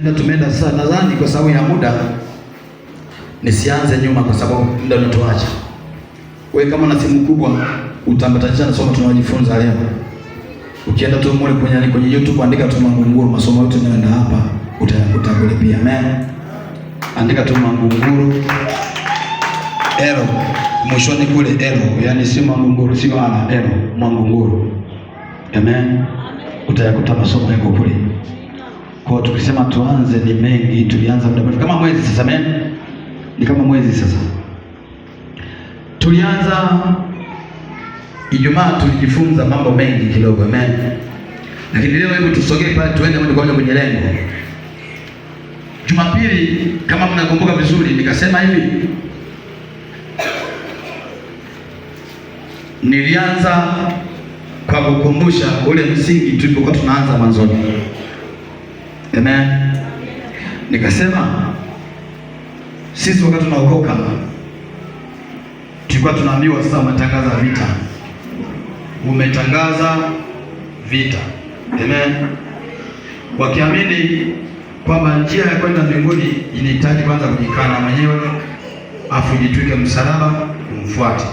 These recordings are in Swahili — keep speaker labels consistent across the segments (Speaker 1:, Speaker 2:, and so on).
Speaker 1: Tumeenda sasa, nadhani kwa sababu ya muda nisianze nyuma, kwa sababu muda unatuacha. Wewe kama na simu kubwa utambatanisha na somo tunaojifunza leo. Ukienda tu mule kwenye YouTube andika tu Mangunguru, masomo yote yanaenda hapa utayakuta kule pia. Amen. Andika tu Mangunguru ero mwishoni kule ero, yani si Mangunguru, sio ana ero, Mangunguru. Amen. Utayakuta masomo yako kule. Kwa tukisema tuanze ni mengi, tulianza muda mrefu kama mwezi sasa. Amen. Ni kama mwezi sasa. Tulianza Ijumaa, tulijifunza mambo mengi kidogo. Amen. Lakini leo hebu tusogee pale, tuende moja kwa moja kwenye lengo. Jumapili kama mnakumbuka vizuri, nikasema hivi, nilianza kwa kukumbusha ule msingi tulipokuwa tunaanza mwanzoni. Amen. Nikasema sisi wakati tunaokoka tulikuwa tunaambiwa sasa umetangaza vita. Umetangaza vita. Amen. Wakiamini kwamba njia ya kwenda mbinguni inahitaji kwanza kujikana mwenyewe, afu jitwike msalaba umfuate.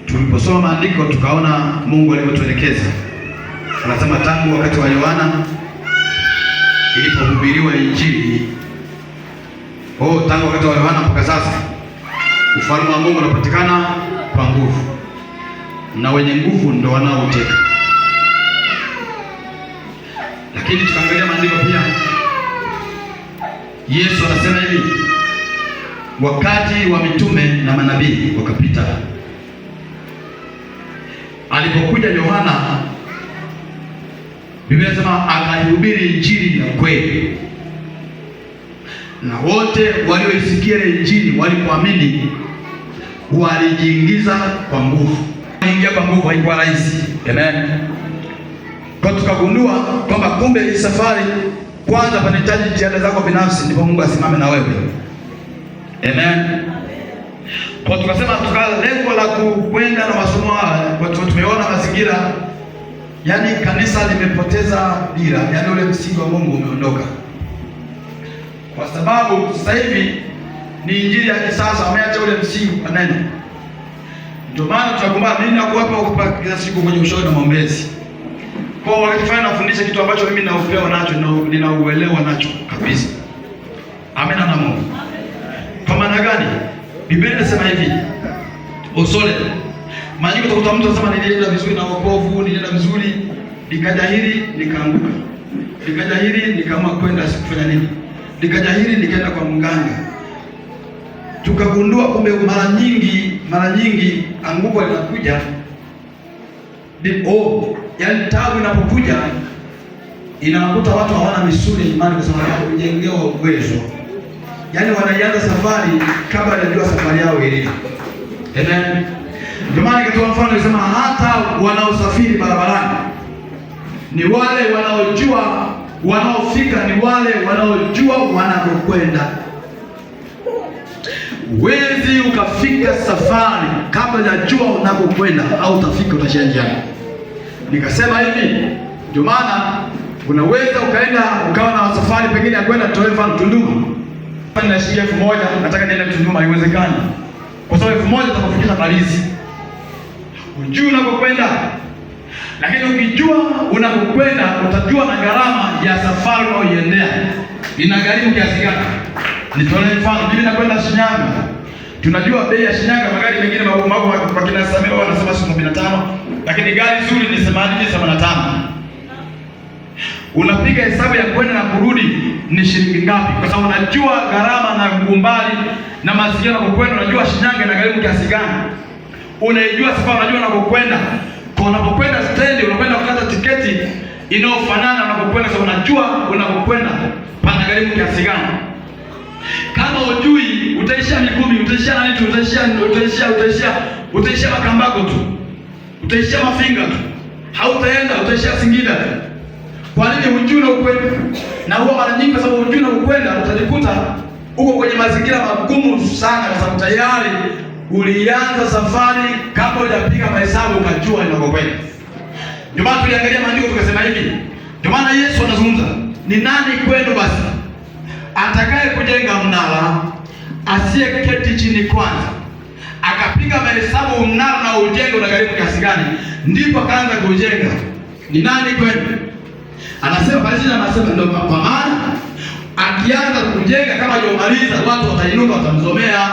Speaker 1: Tuliposoma maandiko tukaona Mungu alivyotuelekeza. Anasema tangu wakati wa Yohana ilipohubiriwa Injili, tangu wakati wa Yohana mpaka sasa ufalme wa Mungu unapatikana kwa nguvu, na wenye nguvu ndio wanaoteka. Lakini tukaangalia maandiko pia, Yesu anasema hivi, wakati wa mitume na manabii wakapita. Alipokuja Yohana, Biblia inasema akahubiri Injili ya kweli, na wote walioisikia ile Injili walipoamini walijiingiza kwa nguvu. Ingia kwa nguvu haikuwa rahisi. Amen. Kwa tukagundua kwamba kumbe hii safari kwanza panahitaji jitihada zako binafsi, ndipo Mungu asimame na wewe. Amen. Kwa tukasema lengo la kukwenda na masomo haya, kwa tumeona mazingira, yani kanisa limepoteza dira, yani ule msingi wa Mungu umeondoka. Kwa sababu sasa hivi ni injili ya kisasa, ameacha ule msingi wa neno. Ndio maana tunakumbana nini na kuwapa kila siku kwenye ushauri na maombezi. Kwa wakati fulani nafundisha kitu ambacho mimi naupewa nacho, ninauelewa nacho kabisa. Amen na Mungu. Kwa maana gani? Biblia inasema hivi, usole. Maana utakuta mtu anasema nilienda vizuri na wokovu, nilienda vizuri, nikaja hili nikaanguka. Nikaja hili nikaamua kwenda sikufanya nini. Nikaja hili nikaenda kwa mganga. Tukagundua kumbe mara nyingi anguko linakuja. Yani tabu inapokuja inawakuta watu hawana misuli ya imani, kwa sababu hujengewa uwezo. Yani wanaianza safari kabla hajajua safari yao ilivyo. Amen. Ndio maana nikatoa mfano nisema hata wanaosafiri barabarani ni wale wanaojua, wanaofika ni wale wanaojua wanakokwenda. Wezi ukafika safari kabla hujajua unakokwenda, au utafika utashia njiani. Nikasema hivi, ndio maana unaweza ukaenda ukawa na safari pengine ya kwenda toe mfano Tunduma. Na shilingi 1000 nataka niende Tunduma, haiwezekani. Kwa sababu 1000 itakufikisha Paris. Unajua unakokwenda. Lakini ukijua unakokwenda utajua na gharama ya safari unayoiendea inagharimu kiasi gani. Nitolee mfano, mimi nakwenda Shinyanga. Tunajua bei ya Shinyanga, magari mengine mambo kwa kina Samia wanasema 15, lakini gari zuri ni 85. Unapiga hesabu ya kwenda na kurudi ni shilingi ngapi? Kwa sababu unajua gharama na umbali na mazingira na kukwenda, unajua Shinyanga inagharimu kiasi gani. Unaijua safari, unajua unakokwenda. Kwa unapokwenda stendi unakwenda kukata tiketi inayofanana na unakokwenda, sababu unajua unakokwenda pana gharimu kiasi gani. Kama hujui utaishia Mikumi, utaishia nani tu, utaishia Makambako tu, utaishia Mafinga tu, hautaenda utaishia Singida tu. Kwa nini? Hujui na ukwenda. Na huwa mara nyingi kwa sababu hujui na ukwenda utajikuta uko kwenye mazingira magumu sana, kwa sababu tayari ulianza safari kabla hujapiga mahesabu ukajua inakokwenda. Ndio maana tuliangalia maandiko tukasema hivi. Ndio maana Yesu anazungumza ni nani kwenu basi atakaye kujenga mnara asiyeketi chini kwanza akapiga mahesabu mnara na ujengo unagharimu kiasi gani, ndipo akaanza kujenga? Ni nani kwenu? Anasema Balizia, anasema ndio, kwa maana akianza kujenga kama hajamaliza, watu watainuka watamzomea.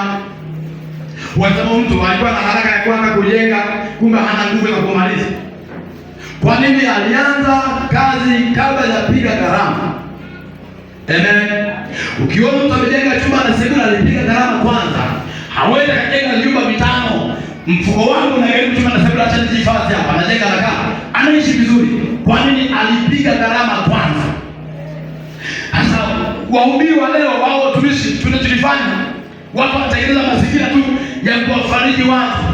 Speaker 1: Wasema mtu alikuwa na haraka ya kwanza kujenga, kumbe hana nguvu ya kumaliza. Kwa nini? Alianza kazi kabla ya piga gharama. Amen. Ukiona mtu amejenga chumba na sebule, alipiga gharama kwanza. Hawezi kujenga nyumba mitano, mfuko wangu na gari chumba na sebule, acha nijifadhi hapa, anajenga nakaa, anaishi vizuri. Kwa nini? Alipiga gharama kwanza. Sasa wahubiri wa leo, wao watumishi, tunachofanya, watu wanatengeneza mazingira tu ya kuwafariji watu.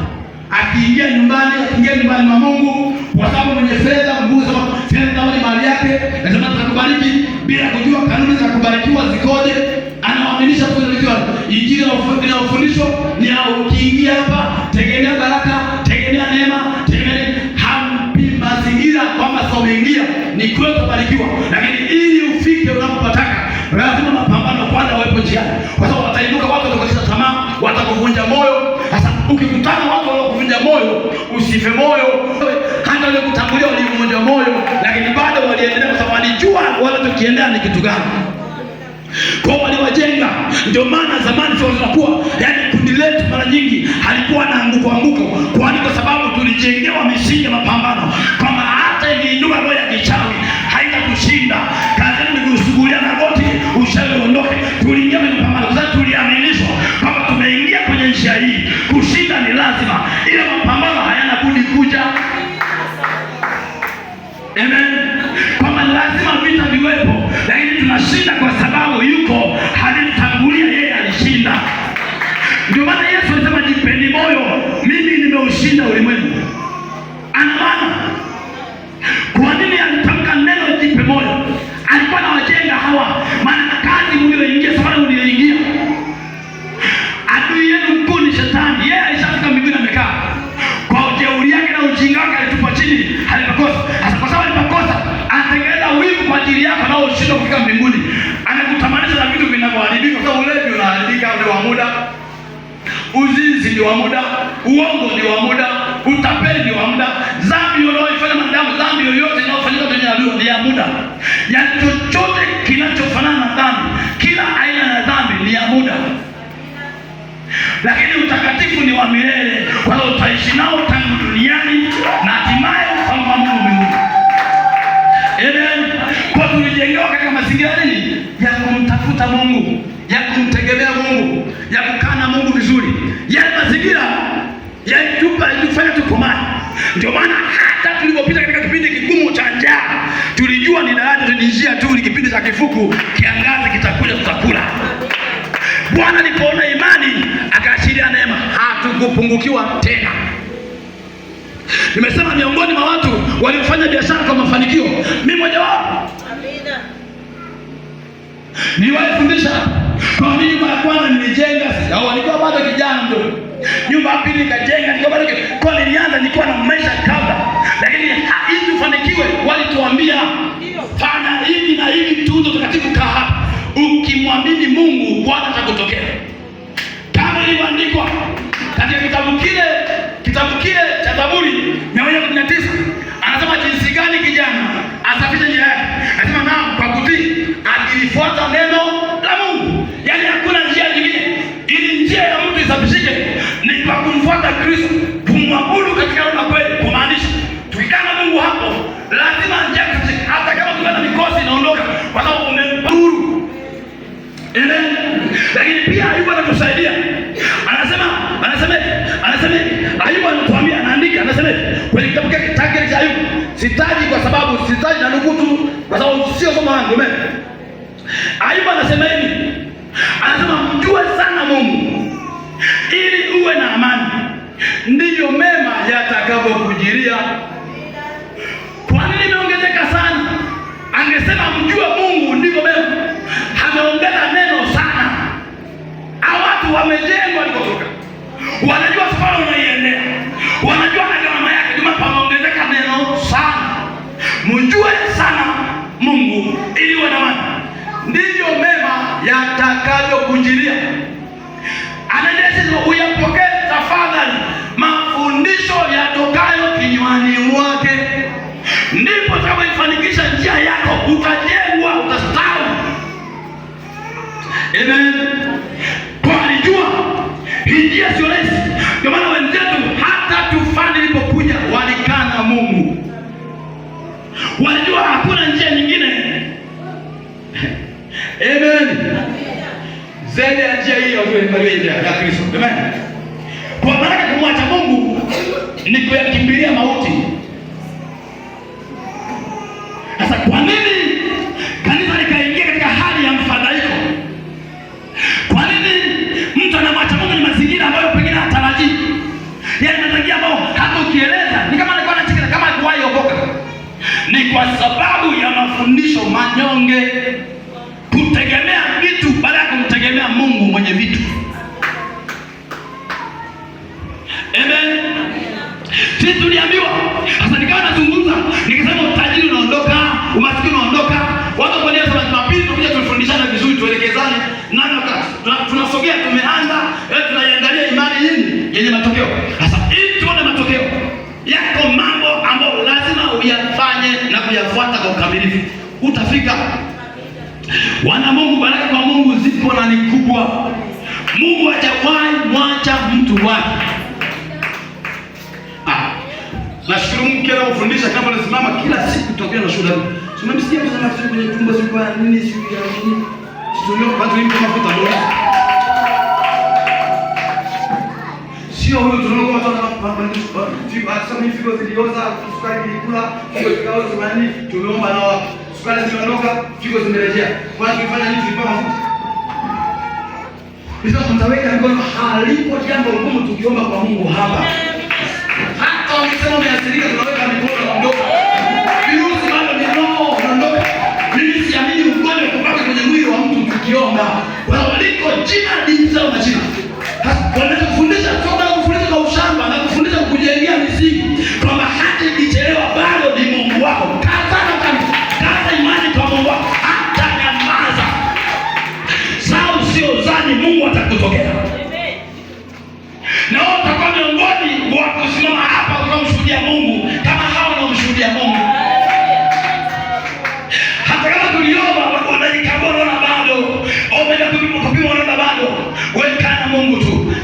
Speaker 1: Akiingia nyumbani mwa Mungu, kwa sababu mwenye fedha, Mungu sema fedha ni mali yake, lazima atakubariki bila kujua kanuni za kubarikiwa zikoje. Anawaaminisha kwa injili na ufundisho ni ukiingia hapa, tegemea baraka, tegemea neema, tegemea hampi mazingira kwamba sasa umeingia ni kweli kubarikiwa. Lakini ili ufike unapotaka, lazima mapambano kwanza wawepo njiani, kwa sababu watainuka watu watakukata tamaa, watakuvunja moyo. Sasa ukikutana watu waliokuvunja moyo, usife moyo. Hata wale kutangulia walivunja moyo, lakini bado waliendelea, kwa sababu walijua wanachokiendea ni kitu gani. Kwa waliwajenga. Ndio maana zamani tunakuwa, yani kundi letu mara nyingi halikuwa na anguko. Kwani kwa sababu tulijengewa misingi ya mapambano, kwamba hata ikiinuka roho ya kichawi haitatushinda. Kazi ni kusugulia na goti ushauri uondoke. Tuliingia kwenye mapambano kwa sababu tuliaminishwa kwamba tumeingia kwenye njia hii, kushinda ni lazima. Ile mapambano hayana budi kuja. Amen. Kwamba lazima vita viwepo, lakini tunashinda kwa sababu yuko alitangulia, yeye alishinda. Ndio maana Yesu alisema jipeni moyo, mimi nimeushinda ulimwengu. Ana maana kwa nini alitamka neno jipe moyo? Alikuwa anawajenga hawa, maana kazi mlioingia, safari mlioingia, adui yenu mkuu ni Shetani. Yeye alishafika mbinguni, amekaa kwa ujeuri yake na ujinga wake, alitupa chini, alipakosa. Sasa kwa sababu alipakosa, anatengeneza wivu kwa ajili yako na ushinda kufika mbinguni. Anakutamanisha na vitu vinavyoharibika, kwa sababu ulevi unaharibika, ni wa muda, uzinzi ni wa muda, uongo ni wa muda, utapeli ni wa muda, dhambi unayoifanya mwanadamu, dhambi yoyote inayofanyika kwenye adui ni ya muda. Ya chochote kinachofanana na dhambi, kila aina ya dhambi ni ya muda. Lakini utakatifu ni wa milele, kwa sababu utaishi nao tangu duniani na hatimaye ufalme wa Mungu mbinguni. Amen. Kwa tulijengewa katika mazingira nini? Ya kumtafuta Mungu, ya kumtegemea Mungu, ya kukaa na Mungu vizuri. Yale mazingira yalitufanya tukomae. Ndio maana hata tulipopita katika kipindi kigumu cha njaa, tulijua ni daraja, ni njia tu, ni kipindi cha kifuku, kiangazi kitakuja, tutakula. Bwana alipoona imani akaashiria neema, hatukupungukiwa tena. Nimesema miongoni mwa watu waliofanya biashara kwa mafanikio, mimi mmoja wao. Amina. Niwafundisha kwa nini nyumba ya kwanza nilijenga, au nilikuwa bado kijana mdogo. Nyumba ya pili nikajenga, nilikuwa bado kwa nilianza nilikuwa na maisha kabla. Lakini ili tufanikiwe walituambia fanya hivi na hivi, tuzo takatifu kaa hapa. Ukimwamini Mungu Bwana atakutokea. Kama ilivyoandikwa katika kitabu kile cha Zaburi 119, anasema jinsi gani kijana asafishe njia yake. Anasema naam, kwa kutii akilifuata neno la Mungu. Yaani hakuna njia nyingine. Ili njia ya mtu isafishike ni kwa kumfuata Kristo, kumwabudu katika roho na kweli. Kumaanisha tukikaa na Mungu hapo, lazima njia isafishike, hata kama kuna mikosi inaondoka, kwa sababu umemdhuru. Amen. Lakini pia Ayubu anatusaidia. Anasema Ayubu anatuambia, anaandika, anasema kwenye kitabu chake cha Ayubu. Sitaji kwa sababu sitaji na nukutu, kwa sababu sio somo langu. Amen. Ayubu anasema hivi. Anasema mjue sana Mungu ili uwe na amani, ndivyo mema yatakapokujiria. Kwa nini imeongezeka sana? Angesema mjue Mungu ndivyo mema. Ameongeza neno sana. Hao watu wamejengwa walikotoka, wanajua safari unaiendea, wanajua na gharama yake, ndio maana pameongezeka neno sana. Mjue sana Mungu ili uwe na amani. yatakavyokujilia. Anaendelea, uyapokee tafadhali mafundisho yatokayo kinywani mwake, ndipo utakapoifanikisha njia yako, utajengwa, utastawi. Amen. Kwa alijua hii njia sio rahisi, ndio maana wenzetu hata tufani ilipokuja walikaa na Mungu, walijua hakuna njia nyingine. Amen. Zaidi ya njia hii ya Kristo. Amen. Kwa maana kumwacha Mungu ni kuyakimbilia mauti. Sasa kwa nini kanisa likaingia katika hali ya mfadhaiko? Kwa nini mtu anamwacha Mungu? Ni mazingira ambayo pengine hatarajii. Yaani mazingira ambayo hata ukieleza ni kama alikuwa anacheka, kama hakuwahi okoka. Ni kwa sababu ya mafundisho manyonge, kutegemea vitu baada ya kumtegemea Mungu mwenye vitu. Amen. Sisi tuliambiwa, sasa nikawa nazungumza, nikisema utajiri unaondoka, umaskini unaondoka. Watu kwa nia za Jumapili tunakuja tufundishane vizuri, tuelekezane. Nani tunasogea, tumeanza, tunaiangalia imani hii yenye matokeo. Sasa ili tuone matokeo, yako mambo ambayo lazima uyafanye na kuyafuata kwa ukamilifu. Utafika. Wana Mungu, baraka kwa Mungu zipo na ni kubwa. Mungu hajawahi mwacha mtu wake. Nashukuru Mungu kila ufundisha kama unasimama kila siku tutakuwa na shuhuda. Tunamsikia mtu anasema kwenye tumbo siku ya nini, siku ya nini. Tunyo watu wengi mafuta ndio. Sio huyo tunaona watu wanapambana figo, hasa mimi figo zilioza, sukari ilikula, figo zikaoza zamani, tumeomba na sukari ziondoka, figo zimerejea. Kwa nini tunafanya nini? Tulipa mafuta. Bila kutaweka mkono, halipo jambo gumu tukiomba kwa Mungu hapa. Hata wakisema umeathirika, tunaweka mikono ondoka. Virusi bado ni roho ondoka. Mimi siamini ugonjwa kupata kwenye mwili wa mtu tukiomba. Wala liko jina linzao na jina. Wanakufundisha toka kufundisha kwa ushamba na kufundisha kujengea misingi. Kwamba hata ikichelewa bado ni Mungu wako. Kaza imani kwa Mungu wako. Hata nyamaza. Sao sio zani Mungu atakutokea. Na utakuwa miongoni wa kusimama hapa ukamshuhudia Mungu kama hao wanaomshuhudia Mungu. Hata kama tuliomba wanajikabona na bado, omba kupima na bado, weka na Mungu tu.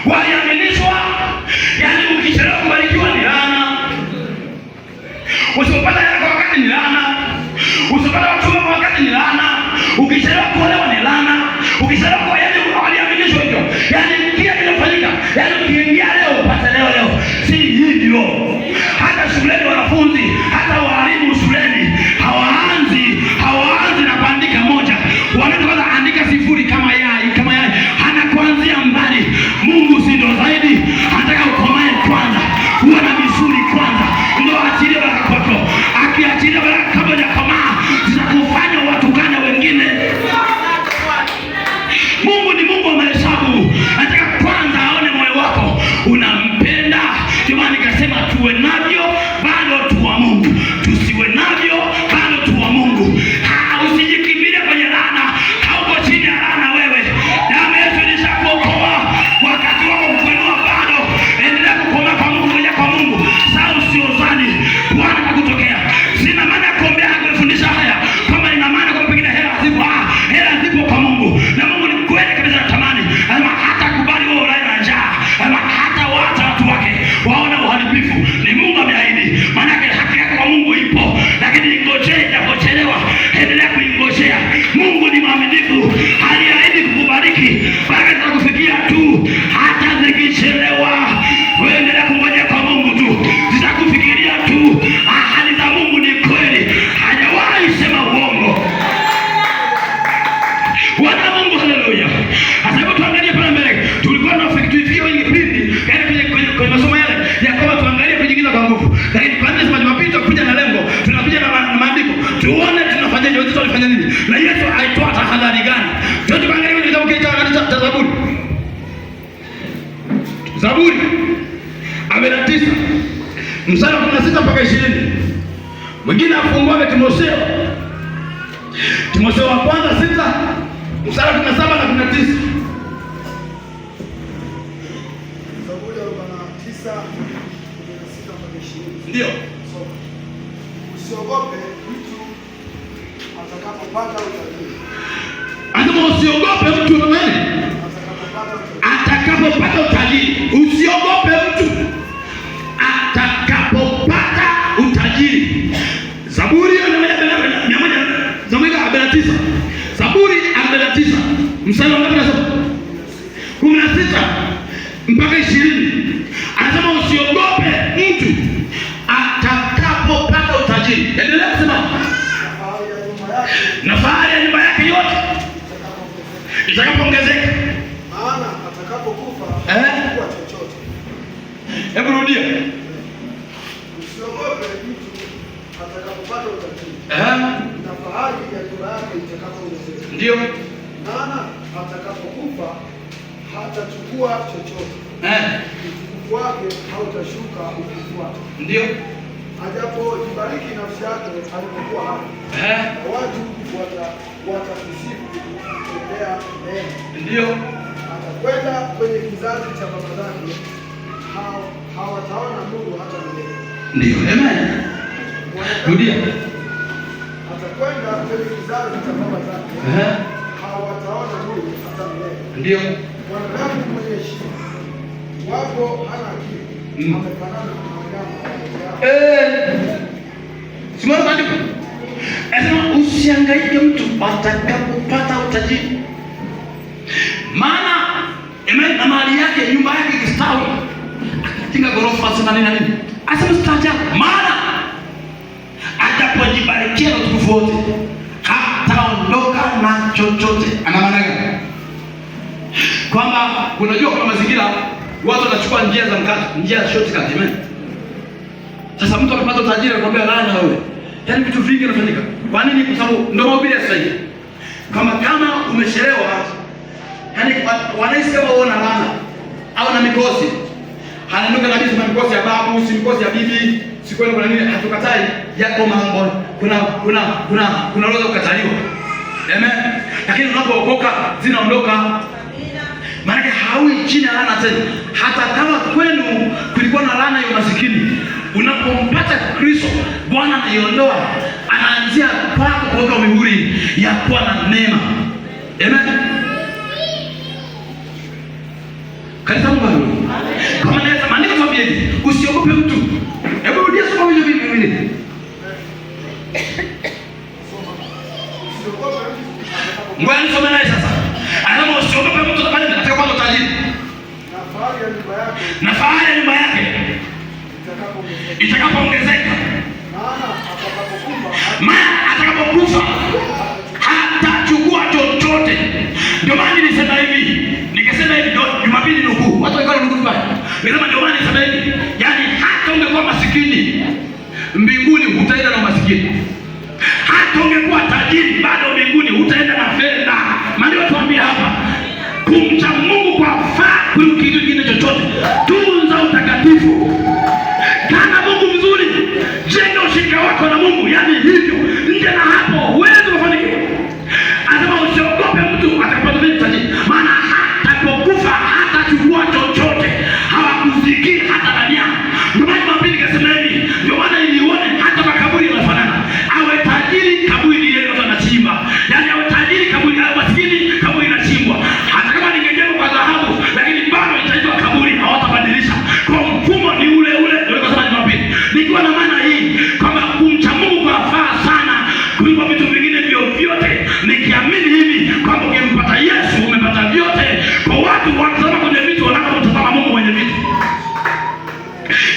Speaker 1: waliaminishwa. Yaani ukichelewa kubarikiwa ni laana, usipopata hela kwa wakati ni laana, usipopata wachumba kwa wakati ni laana, ukichelewa kuolewa ni laana, ukichelewa kwa, yaani waliaminishwa hivyo. Yaani kila kinafanyika, yaani ukiingia leo upate leo. Si hivyo. Hata shuleni wanafunzi, hata walimu shuleni hawaanzi na kuandika moja. Wanaanza kwanza andika sifuri kama yai. Hana kuanzia mbali. Mungu si ndo zaidi? Anataka ukomae kwanza. Uwe na misuli kwanza. Ndio achilie baraka kwako. Akiachilia baraka kabla hujakomaa, zitakufanya watukane wengine. Mungu ni Mungu wa mahesabu. Anataka kwanza aone moyo wako unampenda. Ndio maana nikasema tuwe navyo bado tu wa Mungu, tusiwe navyo bado tu wa Mungu. Usijikimbilie kwenye laana. Hauko chini ya laana wewe. Damu ya Yesu ilishakuokoa. Wakati wako kuinua bado. Endelea kukomaa kwa Mungu, moja kwa Mungu. Sasa usiozani Bwana atakutokea. Sina maana ya kuombea kufundisha haya kama ina maana kwa pengine hela zipo. Hela zipo kwa Mungu. Na Mungu ni kweli kabisa anatamani. Anasema hata kubali wewe ulale na njaa. Anasema hata watu wake waona uharibifu. Ni Mungu ameahidi. Maana haki yako kwa Mungu ipo. Lakini ingojee inapochelewa. Endelea kuingojea. Mungu ni mwaminifu. Aliahidi kukubariki. Baraka zitakufikia tu hata zikichelewa. Wewe endelea kungoja kwa Mungu tu. Zitakufikiria tu. Ahadi za Mungu ni kweli. Hajawahi sema uongo. Wana Mungu, haleluya. Sasa hebu tuangalie pale mbele. Tulikuwa tunafikia kwenye kipindi kwenye masomo yale ya kwamba tuangalie kujiingiza kwa nguvu. Lakini kwa nini Jumapili tunakuja na lengo? Tunakuja na maandiko. Tuone tunafanyaje, wenzetu walifanya nini? Na Yesu aitoa tahadhari gani? Tuangalie kwenye kitabu cha Zaburi. Zaburi 49 mstari wa 16 mpaka 20. Mwingine afungue Timotheo wa kwanza 6 mstari wa 17 na 19.
Speaker 2: Zaburi 49 16 mpaka 20.
Speaker 1: Ndio.
Speaker 2: Usiogope mtu atakapopata utajiri.
Speaker 1: Anasema usiogope mtu atakapopata utajiri. Usiogope mtu atakapopata utajiri. Zaburi 149. Zaburi 49 mstari wa 16 mpaka 20. Anasema usiogope mtu atakapopata utajiri. Endelea kusema. Na fahari ya nyumba yake yote itakapoongezeka.
Speaker 2: Maana atakapokufa hatakuwa chochote.
Speaker 1: Hebu rudia.
Speaker 2: Usiogope mtu atakapopata utajiri. Na fahari ya nyumba yake itakapoongezeka.
Speaker 1: Ndio.
Speaker 2: Maana atakapokufa hatachukua chochote. Utukufu wake hautashuka ukifuata.
Speaker 1: Ndio.
Speaker 2: Ajapojibariki nafsi yake alipokuwa hai. Watu watakisifu kutendea neema.
Speaker 1: Ndio.
Speaker 2: Atakwenda kwenye kizazi cha baba zake, hawataona nuru hata milele.
Speaker 1: Ndio. Amen. Rudia.
Speaker 2: Atakwenda kwenye kizazi cha baba zake, hawataona nuru hata milele.
Speaker 1: Ndio.
Speaker 2: Mwanadamu mwenye heshima, wapo hana akili, amefanana na wanyama.
Speaker 1: Simama maandiko. Anasema usihangaike mtu atakapopata utajiri. Maana na mali yake, nyumba yake ikistawi, akajenga ghorofa sana nini. Anasema staajabu. Maana atapojibarikia na utukufu wote hataondoka na chochote. Ana maana gani? Kwamba unajua kwa mazingira watu wanachukua njia za mkato, njia ya shortcut. Amen. Sasa mtu akipata utajiri anakuambia laana wewe. Yaani vitu vingi vinafanyika. Kwa nini? Kwa sababu ndio mahubiri sasa hivi. Kama umechelewa, yaani wanaishi kama uona laana au na mikosi. Hananuka kabisa na mikosi ya babu, si mikosi ya bibi, si kweli kuna nini, hatukatai yako mambo. Kuna roho kukataliwa. Amen. Lakini unapookoka zinaondoka. Maana haui chini ya laana tena. Hata kama kwenu kulikuwa na laana ya masikini, unapompata Kristo, Bwana anaiondoa, anaanzia kwako kuweka mihuri ya kuwa na neema. Amen. Kanisa Mungu Kama naweza maandiko tuambie hivi, usiogope mtu. Hebu rudia soma hiyo Biblia. Ngoja nisome naye sasa. Anasema usiogope mtu atakapopata utajiri. Na fahari ya nyumba yake itakapoongezeka. Maana atakapokufa hatachukua chochote. Ndio maana nilisema hivi. Nikasema hivi Jumapili nukuu. Watu wakaona nukuu mbaya. Nilisema ndio maana nilisema hivi. Yaani hata ungekuwa masikini mbinguni utaenda na masikini. Hata ungekuwa tajiri bado mbinguni utaenda na fedha. Maana tuambia hapa, kumcha Mungu kwa faa kuliko kitu kingine chochote. Tunza utakatifu. Kana Mungu mzuri, jenga ushirika wako na Mungu, yaani hivyo. Nje na hapo huwezi kufanikiwa. Anasema usiogope mtu atakapata tajiri, maana hatapokufa hatachukua chochote. Hawakuziki hata ndani yako. Ndio maana Biblia ikasema hivi, ndio maana ilione hata makaburi yanafanana. Awe tajiri kaburi lile yote anachimba. Yaani awe tajiri kaburi, awe maskini kaburi inachimbwa. Hata kama ningejengwa kwa dhahabu, lakini bado itaitwa kaburi, hawatabadilisha. Kwa mfumo ni ule ule. Ndio kusema Jumapili. Nikiwa na maana hii kwamba kumcha Mungu kwa faa sana kuliko vitu vingine vyote. Nikiamini hivi kwamba ukimpata Yesu umepata vyote. Kwa watu wanatazama kwenye vitu wanapotazama Mungu kwenye vitu.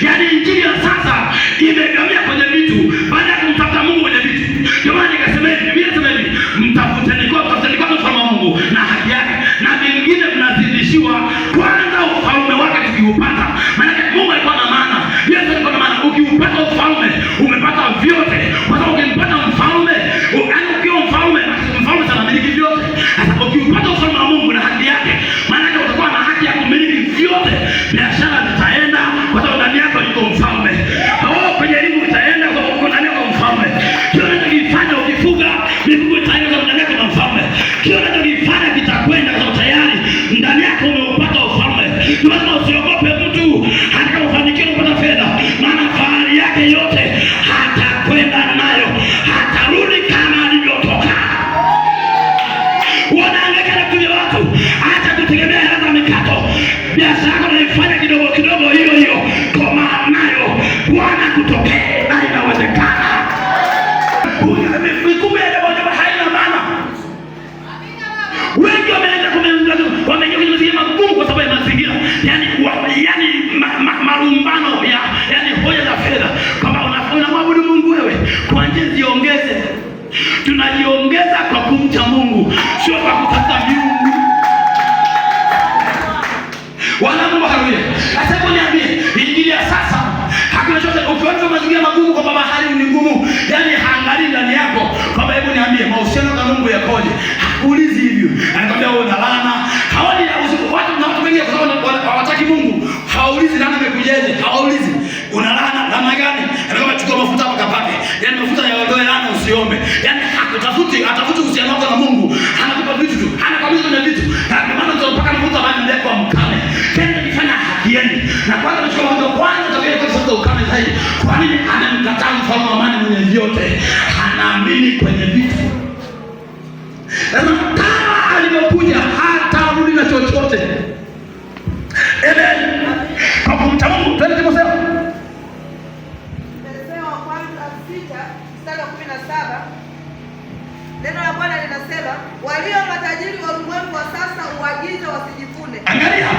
Speaker 1: Yaani injili ya sasa imegamia kwenye vitu baada ya kumtafuta Mungu kwenye vitu. Ndio maana nikasema hivi, Biblia inasema hivi, mtafuteni kwa ufalme wa Mungu na haki yake, na vingine mnazidishiwa. Kwanza ufalme wake tukiupata. Maana Mungu alikuwa na maana. Yesu alikuwa na maana. Ukiupata ufalme umepata vyote. Kwa sababu ukimpata mfalme, ukiwa mfalme sana miliki vyote. Sasa ukiupata ufalme wa Mungu na haki yake, maana utakuwa na haki ya kumiliki vyote. Biashara zitaenda kwa sababu ndani yako yuko mfalme. Kwenye elimu itaenda kwa sababu ndani yako mfalme. Kile unachokifanya ukifuga, mifugo itaenda kwa ndani yako mfalme. Kile unachokifanya kitakwenda kwa sababu tayari ndani yako umeupata ufalme. Lazima usiogope mtu atakapofanikiwa kupata fedha, maana fahari yake yote hatakwenda nayo, hatarudi kama alivyotoka. Wanaangalia na kuja watu, acha kutegemea hela za mikato. Biashara yako unaifanya kidogo kidogo hiyo, koma nayo. Bwana kutokee na inawezekana. Mikumbe ya jambo haina maana. Wengi wameenda wameingia kwenye mazingira magumu kwa sababu ya mazingira. Yaani marumbano yaani hoja za fedha. Kama unamwabudu Mungu wewe, kwa njia ziongeze. Tunajiongeza kwa kumcha Mungu, sio kwa kutafuta miungu. Wana Mungu haleluya. Sasa hebu niambie, injili ya sasa hakuna chochote. Ukiona mazingira magumu kwa baba hali ni ngumu, yaani haangalii ndani yako. Kwamba hebu niambie mahusiano na Mungu yakoje? Hakuulizi hivyo. Anakwambia wewe una laana. Hawali watu na watu wengine kwa sababu hawataki Mungu. Hawaulizi nani amekujeje? Hawaulizi una laana gani? Anakwambia chukua mafuta hapa kapake. Yaani mafuta yaondoe laana usiombe. Yaani atafuti uhusiano wako na Mungu. Anakupa vitu tu. Anakwambia kuna vitu. Ndio maana tunapaka mafuta bali ndio kwa mkame. Tena kifanya hakieni. Na kwanza tunachukua mambo kwanza tabia kwa sababu ukame zaidi. Kwa nini anamkataa mfalme wa amani mwenye vyote? Anaamini kwenye vitu. Lazima kama alivyokuja hatarudi na chochote. Amen. Kwa kumcha Mungu twende Timotheo.
Speaker 3: Timotheo wa kwanza 6:17. Neno la Bwana linasema, walio matajiri wa ulimwengu wa sasa uagize wasijivune.
Speaker 1: Angalia.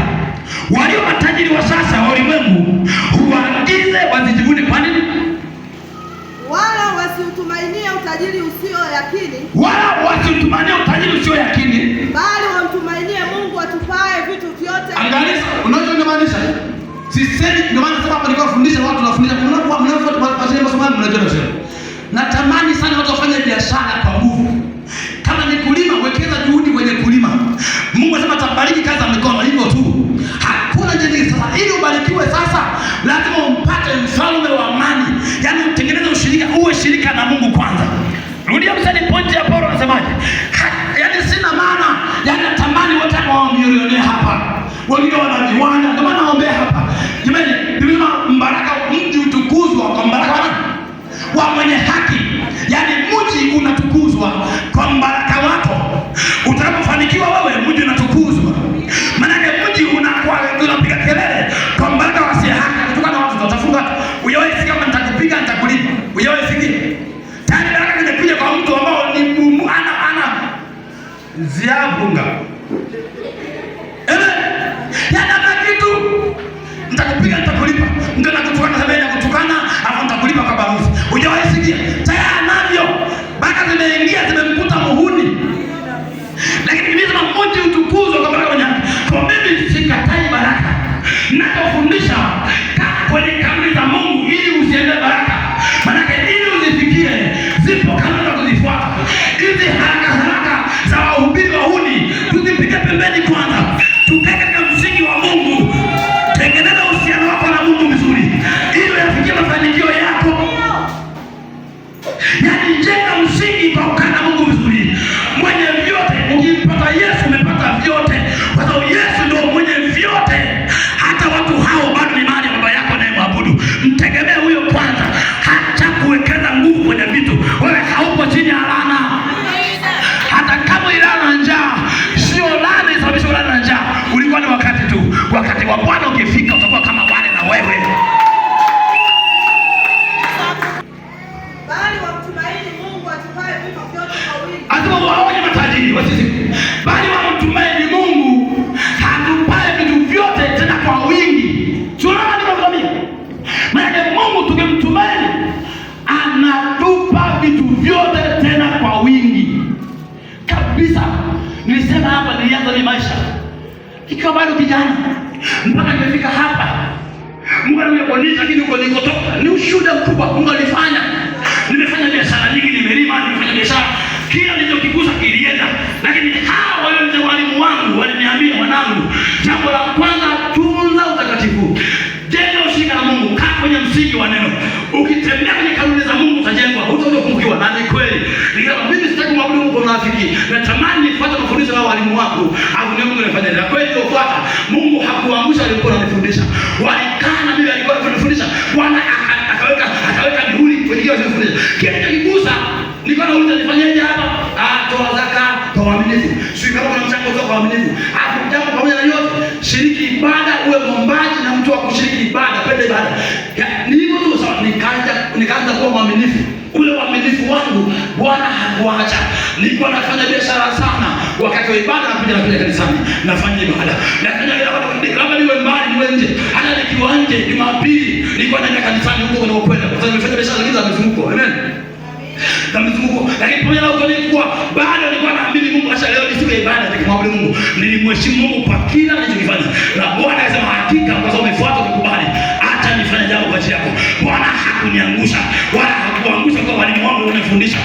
Speaker 1: Walio matajiri wa sasa wa ulimwengu huagize wasijivune. Kwa nini?
Speaker 3: Wala wasiutumainie utajiri usio yakini.
Speaker 1: Wala wasiutumainie utajiri usio yakini.
Speaker 3: Bali wamtumainie Mungu atupaye vitu vyote.
Speaker 1: Angalia, unachomaanisha? Sisi ndio maana sasa hapa nilikuwa nafundisha watu, nafundisha mnafuata masomo mnajua. Natamani sana watu wafanye biashara kwa nguvu. Kama ni kulima, wekeza juhudi kwenye kulima. Mungu anasema atabariki kazi za mikono, hivyo tu. Hakuna njia nyingine. Sasa ili ubarikiwe sasa, lazima umpate mfalme wa amani. Yaani utengeneze ushirika, uwe shirika na Mungu kwanza. Rudia msali pointi ya Paulo anasemaje? Yaani sina maana, yaani natamani wote hapa milionea hapa. Wengine wana viwanda, ndio maana naombea hapa. Jamani, ndio mbaraka mji utukuzwa kwa mbaraka wa mwenye haki. Yaani mji unatukuzwa kwa mbaraka wako. Utakapofanikiwa wewe, mji unatukuzwa. Maana wakati wa Bwana ukifika utakuwa kama wale na wewe.
Speaker 3: Bali wamtumaini Mungu atupaye vitu vyote kwa wingi.
Speaker 1: Asema waone matajiri wasisi. Bali wamtumaini Mungu atupaye vitu vyote tena kwa wingi. Tunaona nimekwambia. Maana Mungu tukimtumaini anatupa vitu vyote tena kwa wingi. Kabisa. Nilisema hapa nilianza ni maisha. Ikiwa bado kijana mpaka nimefika hapa. Mungu alinionyesha lakini huko nilikotoka ni ushuhuda mkubwa Mungu alifanya. Nimefanya biashara nyingi, nimelima, nimefanya biashara. Kila nilichokigusa kilienda. Lakini hao wale ndio walimu wangu waliniambia, mwanangu, jambo la kwanza tunza utakatifu. Jenga ushirika na Mungu, kaa kwenye msingi wa neno. Ukitembea kwenye kanuni za Mungu utajengwa, hutakuja kupungukiwa. Na ni kweli. Nikasema mimi sitaki kumwabudu Mungu kwa rafiki. Natamani nifuate mafundisho ya walimu wangu. Au ni Mungu anafanya. Na kweli nilifuata. Mungu hakuangusha alikuwa ananifundisha. Walikaa na mimi alikuwa ananifundisha. Bwana akaweka mihuri kwenye hiyo kufundisha. Kile kigusa nilikuwa nauliza nifanyeje hapa? Toa zaka, toa uaminifu. Sio kama kuna mchango toa uaminifu. Jambo pamoja na yote, shiriki ibada, uwe mwombaji na mtu wa kushiriki ibada, pende ibada. Ni hivyo tu sawa, nikaanza kuwa mwaminifu. Ule uaminifu wangu Bwana hakuacha. Nilikuwa nafanya biashara sana. Wakati wa ibada nakuja kanisani, nafanya ibada. Nafanya labda niwe mbali niwe nje. Hata nikiwa nje Jumapili nilikuwa naenda kanisani huko ninakokwenda. Kwa sababu nimefanya biashara nyingi za mizunguko. Amen. Za mizunguko. Lakini pamoja na huko nilikuwa bado nilikuwa naamini Mungu acha leo nisiwe ibada nikimwabudu Mungu. Nilimheshimu Mungu kwa kila nilichokifanya. Na Bwana akasema hakika kwa sababu umefuata ukakubali. Acha nifanye jambo kwa ajili yako. Bwana hakuniangusha wala hakuangusha kwa walimu wangu wanifundisha.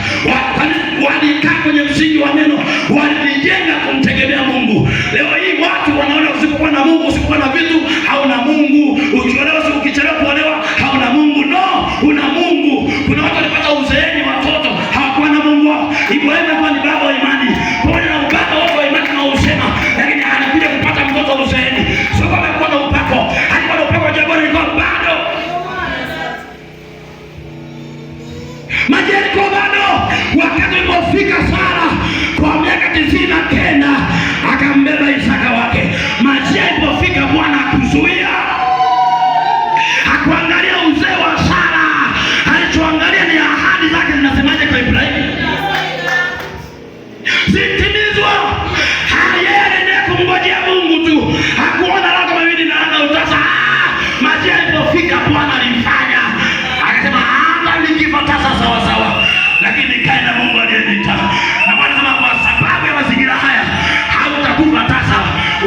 Speaker 1: Walikaa kwenye msingi wa neno, walijenga kumtegemea Mungu. Leo hii watu wanaona usipokuwa na Mungu, usipokuwa na vitu, hauna Mungu. Ukiolewa ukichelewa kuolewa, hauna Mungu. No, una Mungu. Kuna watu walipata uzeeni watoto, hawakuwa na Mungu wao. Ibrahimu alikuwa ni baba wa imani. Pamoja na ubaba wa imani tunaosema, lakini anakuja kupata mtoto uzeeni. Sio kama alikuwa na upako. Alikuwa na upako jabari alikuwa bado. Majeriko bado. Wakati ulipofika Sara kwa miaka 99 akambeba Isaka wake. Majira ilipofika Bwana akuzuia. Hakuangalia uzee wa Sara. Alichoangalia ni ahadi zake zinasemaje kwa Ibrahimu. Zitimizwa. Hayaendelea kumngojea Mungu tu. Hakuona lako mawili na ana utasa. Majira ilipofika Bwana alimfanya. Akasema hata nikifa tasa sawa sawa. Lakini kae na Mungu aliyeniita. Na Bwana sema kwa sababu ya mazingira haya hautakufa tasa.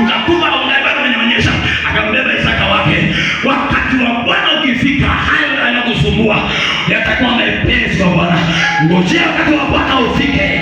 Speaker 1: Utakufa na ungai bado umenyonyesha. Akambeba Isaka wake. Wakati wa Bwana ukifika, hayo ndio yanakusumbua. Yatakuwa mepesi kwa Bwana. Ngojea wakati wa Bwana ufike.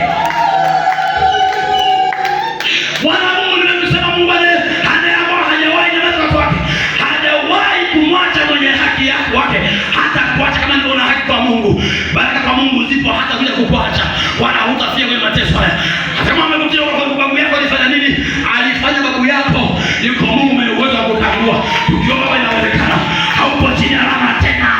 Speaker 1: Bwana Mungu nimemsema Mungu anayeamua hajawahi nyamaza watu wake. Hajawahi kumwacha mwenye haki yake wake. Hata kuacha kama ndio una haki kwa Mungu. Baraka kwa Mungu zipo hata kuja kukuacha. Wala hutafia kwenye mateso haya. Hata kama umekuja kwa babu yako alifanya nini? Alifanya babu yako. Yuko Mungu mwenye uwezo wa kutangua. Ukiomba wewe inawezekana. Haupo chini ya laana tena.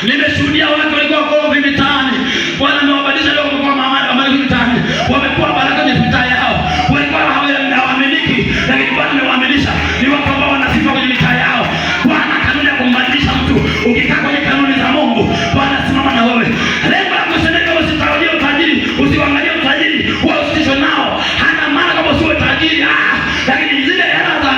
Speaker 1: Nimeshuhudia watu walikuwa kwa mitaani. Bwana amewabadilisha leo kwa amani mitaani. Wamekuwa baraka kwenye hospitali yao. Walikuwa hawaaminiki, lakini Bwana amewaaminisha. Ni watu ambao wanasifa kwenye mitaa yao. Bwana kanuni ya kumbadilisha mtu. Ukikaa kwenye kanuni za Mungu, Bwana simama na wewe. Lengo la kusemeka usitarajie utajiri, usiangalie utajiri, wao usitishwe nao. Hana maana kama usiwe tajiri, lakini zile hela za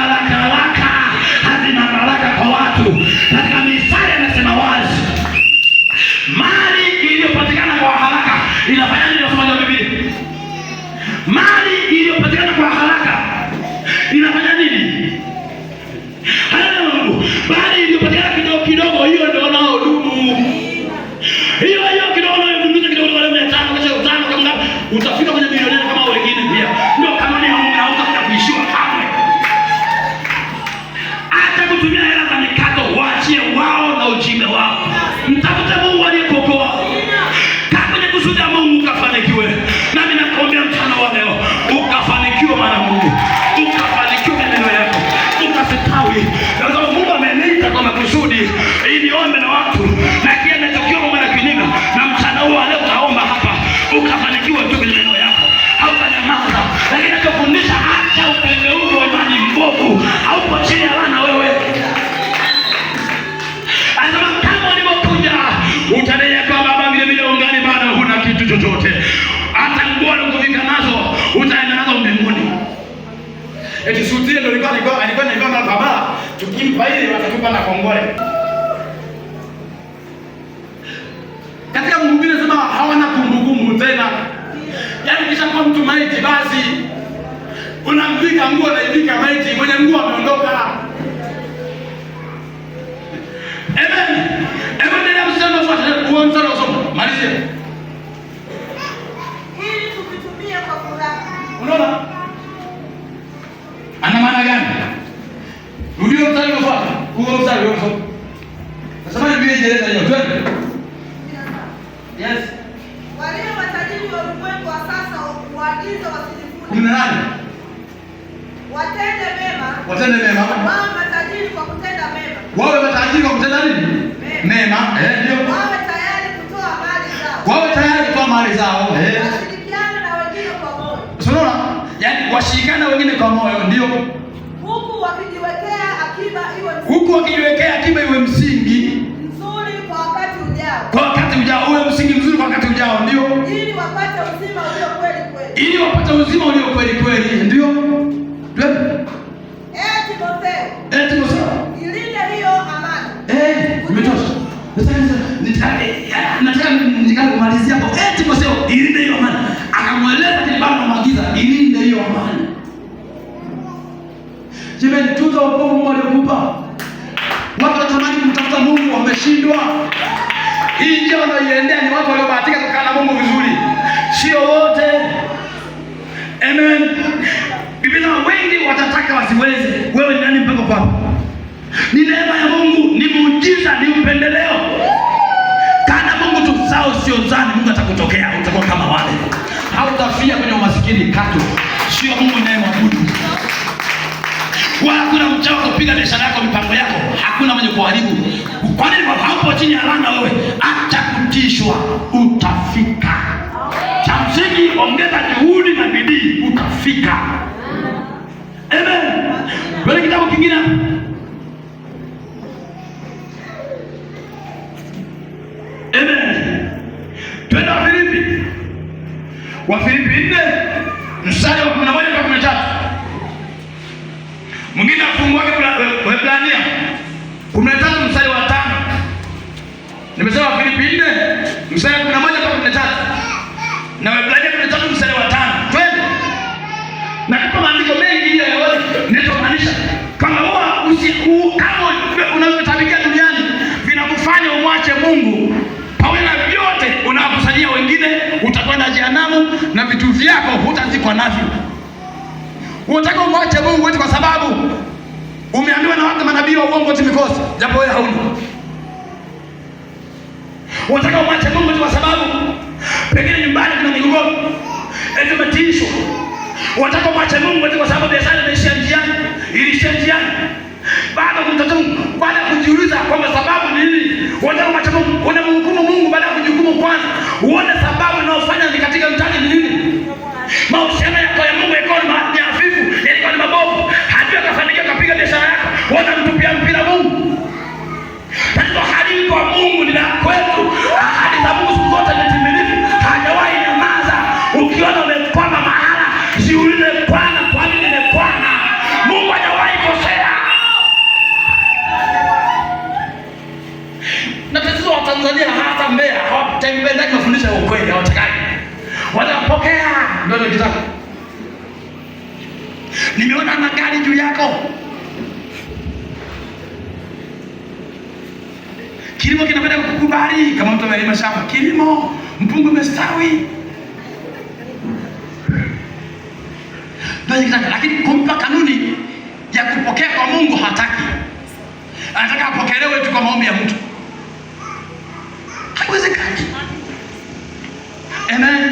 Speaker 1: wokovu, haupo chini ya laana wewe. Anasema kama ulivyokuja utadai kwamba baba vile vile ungani bado huna kitu chochote. Hata nguo unazovika nazo utaenda nazo mbinguni. Eti sutie ndio alikuwa na baba, tukimpa ile watatupa na kongole. Katika Mhubiri anasema hawana kumbukumbu tena. Yaani kisha kwa mtu maiti basi unamvika nguo na ivika maiti, mwenye nguo ameondoka. Amen. Endelea msemo fuata huo mstari usome. Malizia.
Speaker 3: Ili tukitumia kwa furaha.
Speaker 1: Unaona? Ana maana gani? Rudia mstari ufuata. Huo mstari usome. Nasema ni Biblia inaeleza hiyo. Twende. Yes.
Speaker 3: Walio matajiri wa ulimwengu wa sasa waagize wasijivune.
Speaker 1: 18.
Speaker 3: Watende mema.
Speaker 1: Watende mema.
Speaker 3: Wawe matajiri kwa kutenda mema.
Speaker 1: Wawe matajiri kwa kutenda nini? Mema. Ndio.
Speaker 3: Wawe tayari kutoa mali zao.
Speaker 1: Wawe tayari kutoa mali zao.
Speaker 3: Washirikiane na wengine kwa moyo.
Speaker 1: Unaona? Yaani washirikiane na wengine kwa moyo, ndio.
Speaker 3: Huku wakijiwekea akiba iwe msingi
Speaker 1: mzuri
Speaker 3: kwa wakati ujao.
Speaker 1: Kwa wakati ujao, uwe msingi mzuri kwa wakati ujao, ndio.
Speaker 3: Ili wapate uzima ulio kweli kweli.
Speaker 1: Ili wapate uzima ulio kweli kweli, ndio. Timotheo.
Speaker 3: Ilinde hiyo amani.
Speaker 1: Umetosha. Nataka kumalizia hapo. Timotheo, ilinde hiyo amani. Akamweleza kile baba anamwagiza, ilinde hiyo amani. Jamani, tunza wokovu Mungu aliokupa. Watu wanatamani kumtafuta Mungu wameshindwa. Hii njia wanayoiendea ni watu waliobahatika kukaa na Mungu vizuri. Sio wote. Amen. Biblia wengi watataka wasiweze. Wewe ni nani mpaka kwako? Ni neema ya Mungu, ni muujiza, ni upendeleo. Kana Mungu tu zao sio zani, Mungu atakutokea, utakuwa kama wale. Hautafia kwenye umasikini katu. Sio Mungu unayemwabudu. Wala kuna mchao kupiga biashara yako, mipango yako, hakuna mwenye kuharibu. Kwa nini haupo chini ya laana wewe? Acha kutishwa, utafika. Cha msingi ongeza juhudi na bidii, utafika. Amen. Wewe kitabu kingine. Amen. Twende Wafilipi 4 mstari wa 11 mpaka 13. Mwingine afunguake Waebrania 13 mstari wa 5. Nimesema Wafilipi 4 mstari wa 11 mpaka 13. Na Waebrania 13 mstari wa 5. Twende. Na kwa maandiko mengi ile yote ninachomaanisha kama kama unavyotabikia duniani vinakufanya umwache Mungu, pamoja na vyote unakusanyia wengine, utakwenda jehanamu na vitu vyako hutazikwa navyo. Unataka umwache Mungu eti kwa sababu umeambiwa na watu manabii wa uongo timikosi, japo wewe hauna. Unataka umwache Mungu eti kwa sababu pengine nyumbani kuna migogoro, eti umetishwa. Unataka umwache Mungu eti kwa sababu biashara inaishia njiani, ilishia njiani. Baada ya kujiuliza kwamba sababu ni nini, unataka umwache Mungu, unamhukumu Mungu baada ya kujihukumu kwanza. Uone sababu inayofanya ni katika mtani ni nini. Mahusiano yako ya Mungu yako ni hafifu, yalikuwa ni mabovu. Hajui akafanikiwa kapiga biashara yako, wanamtupia mpira Mungu. Tatizo hadi kwa Mungu ni la kwetu. Ahadi za Mungu siku zote ni timilifu. Hajawahi nyamaza. Ukiona umekwama mahala, jiulize Bwana, kwa nini nimekwama? Mungu hajawahi kosea. Na tatizo wa Tanzania hata Mbeya hawatembei kufundisha ukweli, hawataki. Wanapokea ndio kitaka. Nimeona magari juu yako. Kilimo kinapenda kukubali kama mtu amelima shamba. Kilimo, mpungu umestawi. Ndio kitaka, lakini kumpa kanuni ya kupokea kwa Mungu hataki. Anataka apokelewe tu kwa maombi ya mtu. Haiwezekani. Amen.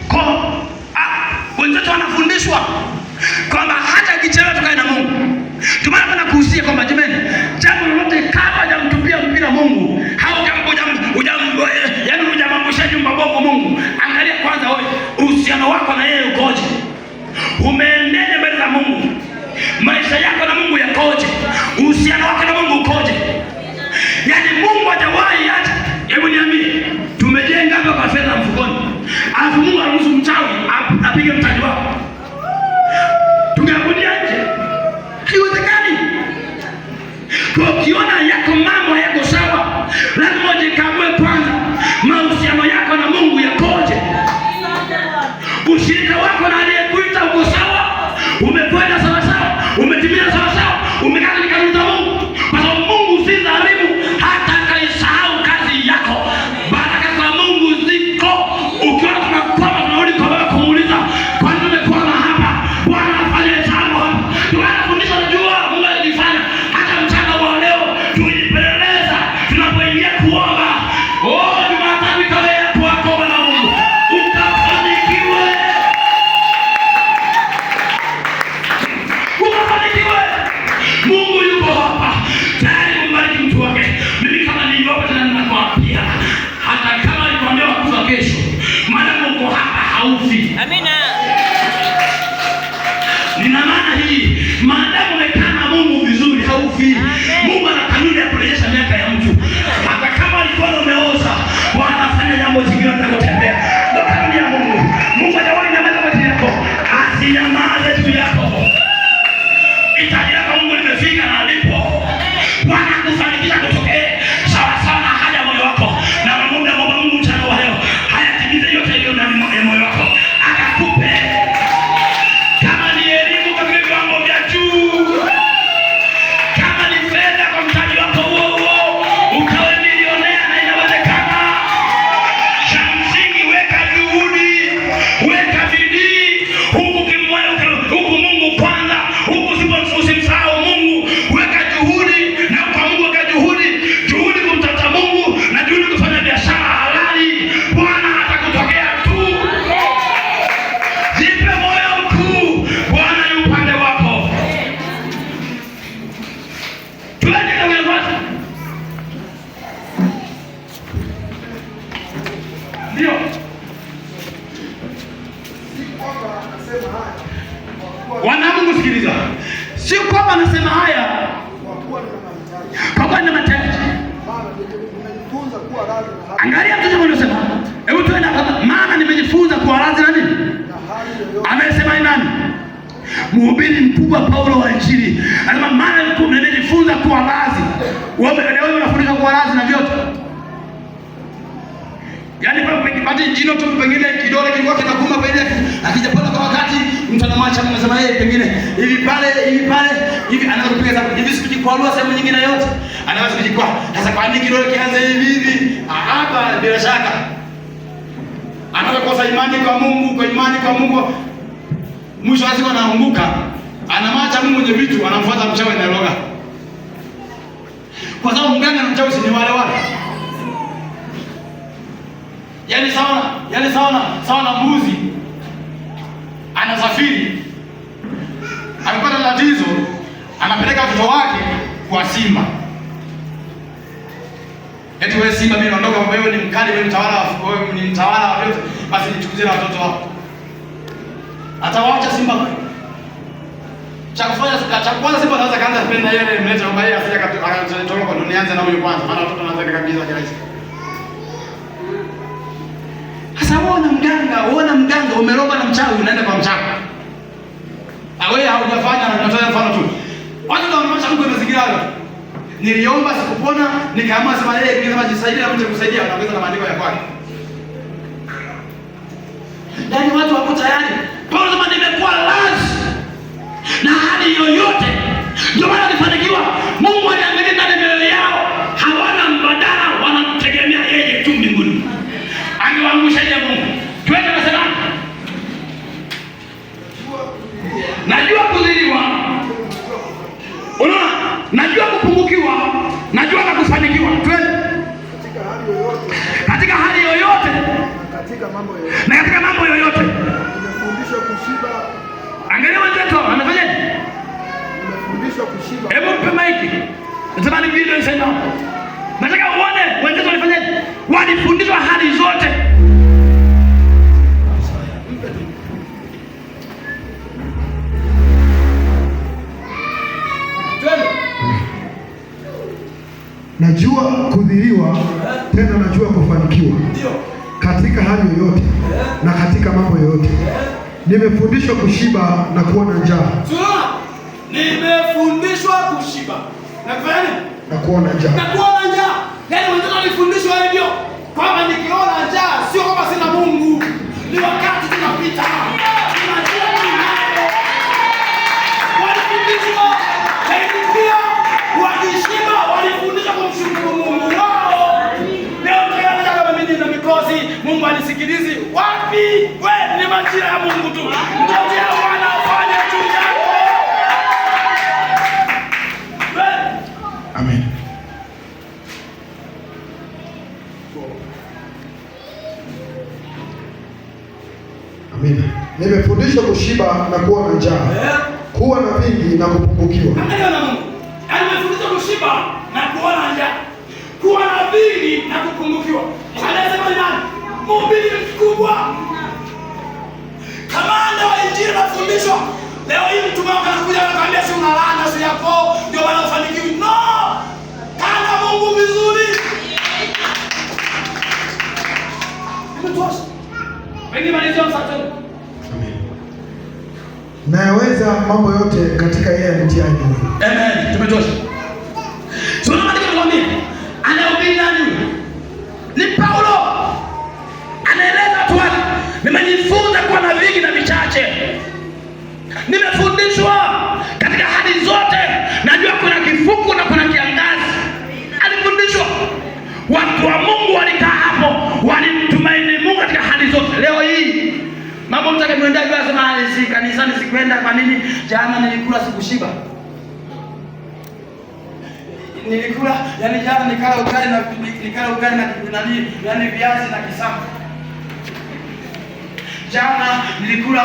Speaker 1: Kwa wenzetu wanafundishwa kwamba hata kichelewa tukae na Mungu. Tumeanza kuhusia kwamba jamani, jambo lolote kama hujamtupia mpira Mungu, yaani hujamangusha jumba bovu Mungu, angalia kwanza wewe uhusiano wako na yeye ukoje. Umeendea Mungu yuko hapa tayari kumbariki mtu wake. Mimi kama nilivyokuwa tena ninakwambia, hata kama nikwambia wakufa kesho, maadamu uko hapa haufi.
Speaker 4: Amina.
Speaker 1: Nina maana hii, maadamu umekaa na Mungu vizuri haufi. Mungu ana kanuni ya kurejesha miaka ya mtu. Hata kama alikuwa umeoza, Bwana afanya jambo jingine utakotembea. Ndio kanuni ya Mungu. Mungu hajawahi nyamaza kwa ajili yako. Asinyamaze juu yako. Hitaji lako Mungu limefika na alipo. Bwana akufanikisha kutokea sawa sawa na haja ya moyo wako. Na Mungu anaomba Mungu mchana wa leo hayatimize yote yaliyo ndani ya moyo wako. Akakupe kama ni elimu kwa viwango vya juu, kama ni fedha kwa mtaji wako huo huo, ukawe milionea na inawezekana. Cha msingi weka juhudi, weka bidii, huku Mungu kwanza, huku usimsahau Mungu. Weka juhudi na kwa Mungu weka juhudi kumtafuta Mungu na juhudi kufanya biashara halali. Bwana atakutokea tu. Jipe moyo mkuu, Bwana yu upande wako. Tuende kwa Bwana. Ndio. Wana Mungu sikiliza. Si kwamba anasema haya kwa kuwa na mahitaji. Angalia mtu mmoja anasema, hebu tuende hapa, maana nimejifunza kuwa radhi na nini? Amesema nani? Mhubiri mkubwa Paulo wa Injili. Anasema maana nimejifunza kuwa radhi. Wewe unafundisha kuwa radhi na vyote. Yaani pengine jino tu pengine kidole kilikuwa kinakuma pale, akijapona kwa wakati mtu anamwacha Mungu, anasema yeye pengine hivi pale anaweza kupiga sababu hivi sikikwalua sehemu nyingine yote anaweza kujikwaa. Sasa kwa nini kidole kianze hivi? Hapa bila shaka anaweza kukosa imani kwa Mungu, mwisho wa siku anaanguka, anamwacha Mungu mwenye vitu, anamfuata mchawi na roga. Kwa sababu mganga na mchawi si ni wale. Yaani sawa na mbuzi anasafiri, amepata tatizo, anapeleka mtoto wake kwa simba. Eti wewe simba, mimi naondoka, wewe ni mkali, wewe ni mtawala wa vyote, basi nichukuzie na watoto wako. Atawaacha simba. Cha kwanza simba anaweza kaanza kupenda yeye mleta mbaya, yeye asije akatoka kwa duniani na huyo kwanza, maana watoto wanaanza kabisa kirahisi. Sasa uona mganga umeroga na mchawi, unaenda kwa mchawi. Wewe haujafanya na unatoa mfano tu. Watu ndio wanaacha Mungu mazingira hayo. Niliomba sikupona, nikaamua sema yeye kama jisaidie na mtu kusaidia, anaongeza na maandiko ya kwake. Yaani watu wako tayari. Paulo sema nimekuwa radhi na hali yoyote. Ndio maana alifanikiwa. Mungu aliangalia ndani ya mioyo yao, hawana mbadala, wanamtegemea yeye tu mbinguni. Angewaangusha yeye Mungu. Twende nasema. Najua kudhiliwa. Unaona? Najua kupungukiwa. Najua na kufanikiwa. Twende. Katika hali yoyote. Na katika mambo yoyote.
Speaker 2: Nimefundishwa kushiba.
Speaker 1: Angalia wenzetu anafanyaje?
Speaker 2: Nimefundishwa kushiba.
Speaker 1: Hebu mpe maiki. Natamani video iseme. Nataka uone wenzetu walifanyaje? Walifundishwa hali zote.
Speaker 2: Najua kudhiliwa, tena najua kufanikiwa katika hali yoyote na katika mambo yoyote. Nimefundishwa kushiba na kuwa na njaa.
Speaker 1: Nimefundishwa kushiba na kufanya nini?
Speaker 2: Na kuwa na njaa.
Speaker 1: Na kuwa na njaa. Yaani wenzao walifundishwa hivyo kwamba nikiona njaa sio kwamba sina Mungu. Ni wakati tunapita. Tunajua tunayo. Walifundishwa pia wakishiba, walifundishwa kumshukuru Mungu wao. Leo tunaona kama mimi na mikosi, Mungu anisikilizi. Wapi? Wewe ni majira ya Mungu tu. Ngoja wanafanya tu yako.
Speaker 2: Amen. Amen. Nimefundishwa kushiba na kuwa na njaa, kuwa na vingi na kupungukiwa.
Speaker 4: Yaani umefundishwa kushiba na kuona njaa. Kuwa na vingi na kupungukiwa. Anasema ni nani? Mhubiri mkubwa. Kamanda wa Injili anafundishwa. Leo hii mtu mmoja anakuja anakuambia si unalana si yako ndio maana ufanikiwi. No! Kana Mungu vizuri. Imetosha. Wengi malizia msatani.
Speaker 2: Amen. Naweza mambo yote katika yeye anitiaye nguvu.
Speaker 1: Amen. Tumetosha. Sio kama nikwambia. Anahubiri nani? Ni Paulo. Anaeleza watu wake. Nimejifunza kuwa na vingi na vichache. Nimefundishwa katika hali zote. Najua kuna kifuku na kuna kiangazi. Alifundishwa. Watu wa Mungu walikaa hapo, walimtumaini Mungu katika hali zote. Leo hii mambo mtaka muendaje anasema si kanisani sikwenda kwa nini? Jana nilikula sikushiba. Nilikula jana nikala ugali na nani viazi na kisamvu. Jana nilikula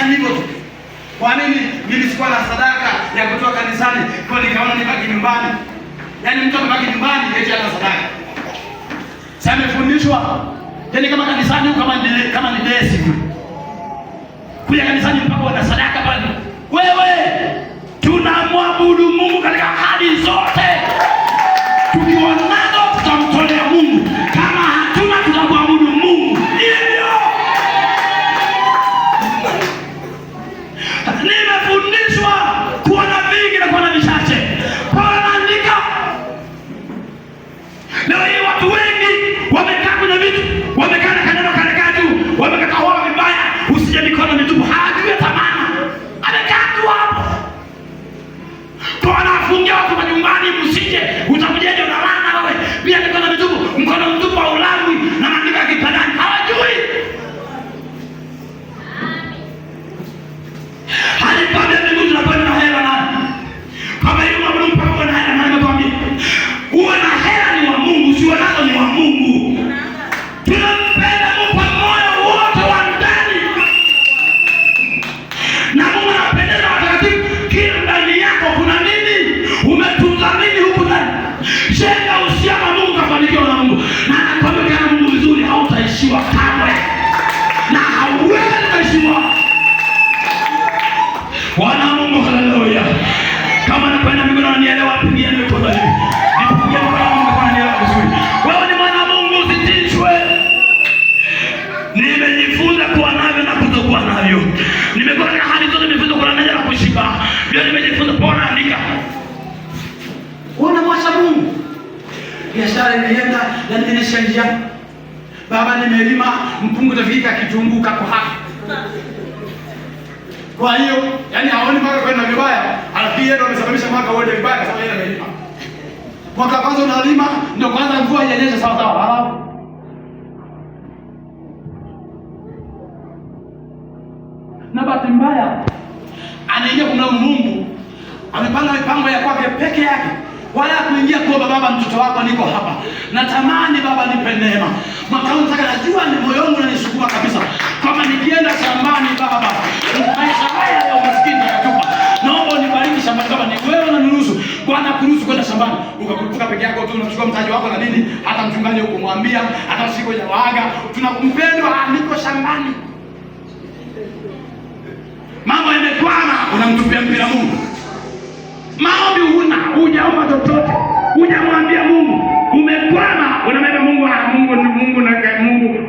Speaker 1: hivyo tu. Kwa nini mimi sikuwa na sadaka ya kutoa kanisani? Kwa nikaona nibaki nyumbani. Mtu akibaki nyumbani eti ana sadaka. Sasa amefundishwa. Kama kanisani kama ni desi kule. Kuja kanisani mpaka wana sadaka pale. Wewe tunamwabudu Mungu katika hali zote. Tukiwa nazo tutamtolea Mungu. Kama hatuna tutamwabudu Mungu. Hivyo. Nimefundishwa kuwa na vingi na kuwa na vichache. Paulo anaandika. Leo hii watu wengi wamekaa kwenye vitu, wamekaa na kaneno tu, wamekaa wao vibaya, usije mikono mitupu, hawajui thamani. Amekaa tu hapo. Kwa anafungia watu majumbani, msije utakujeje unalana wewe. Pia mikono mitupu, mkono mtupu wa ulangwi na maandiko ya kipagani. Hawajui. Alipambia Mungu tunakwenda na hela nani? Kama hiyo Mungu mpaka na hela nani kwambia? Uwe na hela ni wa Mungu, usiwe nazo ni wa Mungu. Tunampenda Mungu kwa moyo wote wa ndani. Na Mungu anapendeza watakatifu. Kila ndani yako kuna nini? Umetunza nini huko ndani? Jenga uhusiano na Mungu kafanikiwa na Mungu. Na anakwambia kama Mungu vizuri hautaishiwa kamwe. Na hauwezi kuishiwa. Bwana Mungu haleluya. Kama nakwenda mbinguni unanielewa, pigia mikono hivi. Nipigie mkono Mungu kwa nielewa vizuri. Wewe ni mwana Mungu, usitishwe. Nimejifunza kuwa navyo na kutokuwa navyo. Nimekuwa katika hali zote, nimejifunza kuwa naja na kushiba. Pia nimejifunza kuona andika. Unamwacha Mungu. Biashara inaenda na nimenisha njia. Baba nimelima, mpungu utafika kitunguu kako hapa. Kwa hiyo, haoni mpaka kwenda vibaya, alafu ndio amesababisha mwaka uende vibaya kwa sababu yeye amelima. Mwaka kwanza unalima, ndio kwanza mvua haijanyesha sawa sawa. Alafu na bahati mbaya anaingia kumlaumu Mungu. Amepanga mipango ya kwake peke yake. Wala kuingia kwa baba, mtoto wako niko hapa. Natamani baba nipe neema. Mwaka huu nataka, najua ni moyo wangu unanisukuma kabisa. Kama nikienda shambani baba, maisha haya ya umaskini yakatupa. Naomba unibariki shambani kama ni wewe unaniruhusu. Bwana kuruhusu kwenda shambani. Ukakurupuka peke yako tu unachukua mtaji wako na nini? Hata mchungaji hukumwambia, hata usiku hujawaaga. Tunakumpendwa niko shambani. Mambo yamekwama, unamtupia mpira Mungu. Maombi hujaomba chochote. Hujamwambia Mungu. Umekwama, unamwambia Mungu, Mungu na Mungu.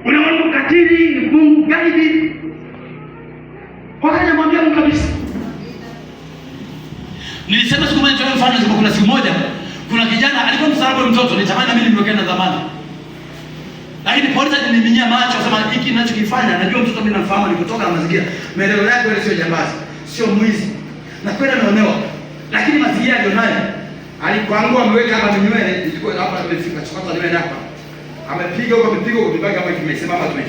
Speaker 1: Unamwambia katili, Mungu gaidi. Wakaja mwambia Mungu kabisa. Nilisema siku moja tunafanya siku, kuna siku moja kuna kijana alikuwa msalabu mtoto, nitamani na mimi nimwekee na dhamana. Lakini polisi aliniminyia macho, akasema hiki ninachokifanya najua mtoto mimi namfahamu alikotoka na mazingira. Maendeleo yake yale sio jambazi, sio mwizi. Na kwenda naonewa. Lakini mazingira ndio naye. Alikwangua ameweka hapa nywele, ilikuwa hapa amefika chukua nywele hapa. Amepiga huko vibaya kama kimesema hapa tume.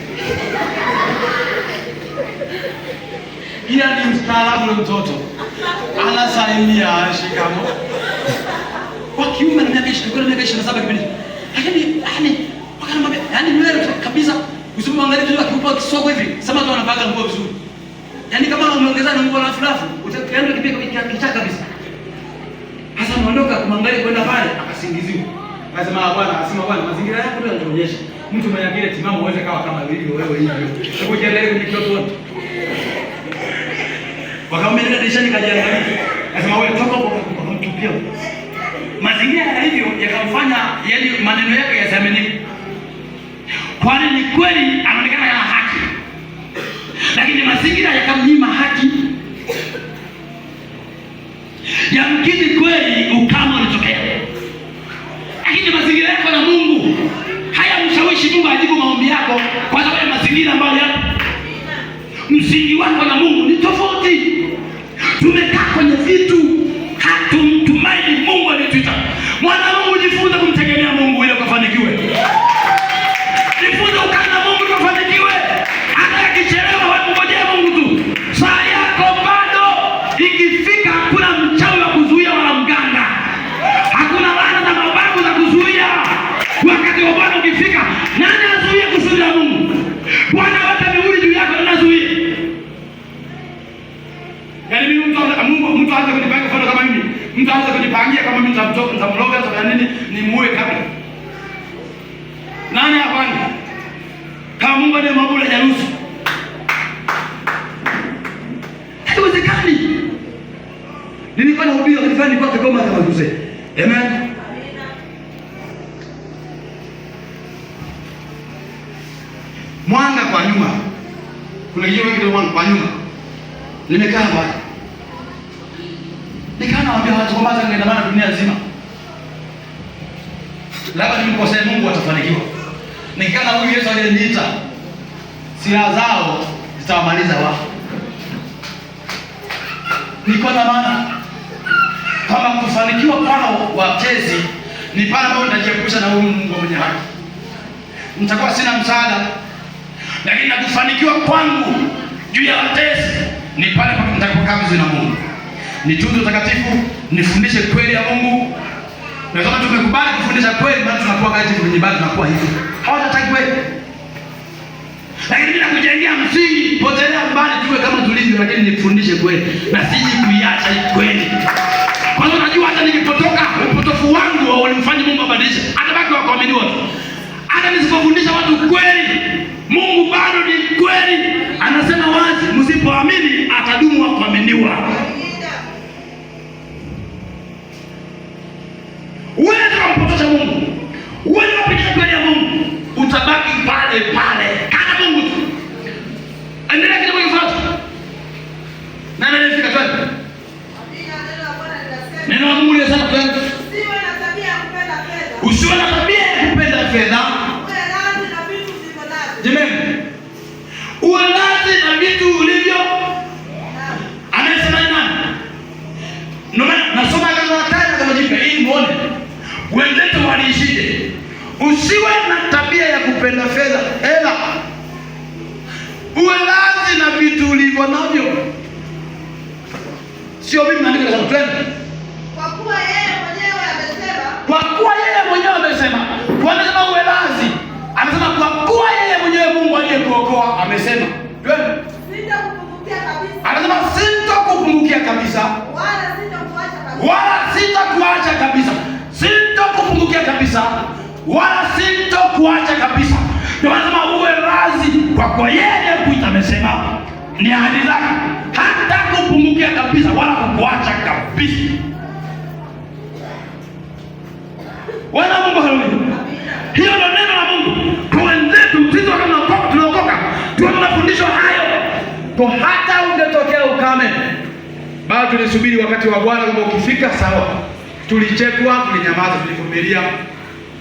Speaker 1: Ila ni mstaarabu mtoto. Anasalimia shikamo. Kwa kiume na miaka 27 kipindi. Lakini wakanambia nywele kabisa usimwangalie tu akiupa kisoko hivi. Sema tu anabaga nguo vizuri. Kama umeongeza nguo la fulafu, utaenda kipiga kichaka kabisa.
Speaker 4: tunaondoka kumwangalia kwenda pale, akasingiziwa. Akasema bwana, mazingira yako ndio yanaonyesha mtu mwenye akili timamu uweze kawa kama hivyo wewe hivyo. Hebu jiangalie kwenye kioo tuone. Wakamwambia dirishani kajiangalia. Akasema wewe toka hapo ukamtupia. Mazingira ya hivyo yakamfanya yaani maneno yake yasiaminike. Kwani ni kweli anaonekana yana haki. Lakini mazingira yakamnyima haki. Yamkini kweli ukame ulitokea. Lakini mazingira yako na Mungu hayamshawishi Mungu ajibu maombi yako kwa sababu ya mazingira ambayo yapo. Msingi wako na Mungu ni tofauti. Tumekaa kwenye vitu hatumtumaini Mungu aliyetuita. Mwana Mungu, jifunze kumtegemea Mungu ili ukafanikiwe. Jifunze ukaa na Mungu ukafanikiwe. Hata akichelewa wewe ngojea Mungu tu. Saa yako bado ikifika, hakuna mchawi wa kuzuia wala mganga. Hakuna laana na mababu za kuzuia. Wakati wa Bwana ukifika, nani anazuia kusudi la Mungu? Bwana weka mihuri juu yako, nani anazuia? Yaani mimi mtu aanze kunipangia mfano kama mimi. Mtu aanze kunipangia kama mimi nitamloga nitafanya nini? Nimuue kabla. Nani afanye? Kama Mungu ndiye mabula jarusi. Haiwezekani. Nilikuwa nahubiri kanisa ni kwa kama mzee. Amen. Mwanga kwa nyuma. Kuna hiyo kitu mwanga kwa nyuma. Nimekaa hapa. Nikaanza watu kwamba zangeenda maana dunia nzima. Labda nimkosea Mungu atafanikiwa. Nikaanza huyu Yesu aliyeniita. Silaha zao zitawamaliza wao. Niko na maana kama kufanikiwa kwao watezi ni pale ambapo nitajiepusha na huyu Mungu mwenye haki. Nitakuwa sina msaada. Lakini na kufanikiwa kwangu juu ya watezi ni pale ambapo nitakuwa vizuri na Mungu. Nitunze utakatifu, nifundishe kweli ya Mungu. Na kama tumekubali kufundisha kweli, bado tunakuwa kazi kwenye bado tunakuwa hivi. Hawatataki kweli. Lakini bila kujengea msingi, potelea mbali tuwe kama tulivyo, lakini nifundishe kweli na siji kuiacha hii kweli. Kwa sababu najua hata nikipotoka upotofu wangu ulimfanya Mungu abadilishe. Atabaki wa kuaminiwa tu. Hata nisipofundisha watu kweli, Mungu bado ni kweli. Anasema wazi, msipoamini atadumu wa kuaminiwa. Wewe unampotosha Mungu. Wewe unapitia kweli ya Mungu. Utabaki pale pale. Kana Mungu tu. Endelea kidogo kifuata. Na nani fika twende? Neno la Mungu linasema twende.
Speaker 3: Usiwe na tabia ya kupenda fedha.
Speaker 4: Usiwe na tabia ya kupenda fedha.
Speaker 3: Uwe radhi na vitu ulivyo navyo.
Speaker 4: Amen. Uwe radhi na vitu ulivyo. Anasema nani? Ndio maana nasoma kama tayari kama jipe hii muone. Wenzetu waliishije? Usiwe na tabia ya kupenda fedha, hela. Uwe radhi na vitu ulivyo navyo. Sio mimi naandika sana twende.
Speaker 3: Kwa kuwa yeye mwenyewe amesema.
Speaker 4: Kwa kuwa yeye mwenyewe amesema. Wanasema uwe radhi. Anasema kwa kuwa yeye mwenyewe Mungu aliyekuokoa amesema. Twende.
Speaker 3: Sitakupungukia kabisa.
Speaker 4: Anasema sitakupungukia kabisa.
Speaker 3: Wala sitakuacha kabisa.
Speaker 4: Wala sitakuacha kabisa. Sitakupungukia kabisa. Wala sitakuacha kabisa. Ndio anasema uwe radhi kwa kuwa yeye kuita amesema. Ni ahadi zake. Hata kupungukia kabisa wala kukuacha kabisa. Wana Mungu haleluya. Hiyo ndio neno la Mungu. Kwa wenzetu sisi wakati tunaokoka tunafundishwa hayo. Kwa hata ungetokea ukame, bado tulisubiri wakati wa Bwana kama ukifika sawa. Tulichekwa, tulinyamaza, tulivumilia.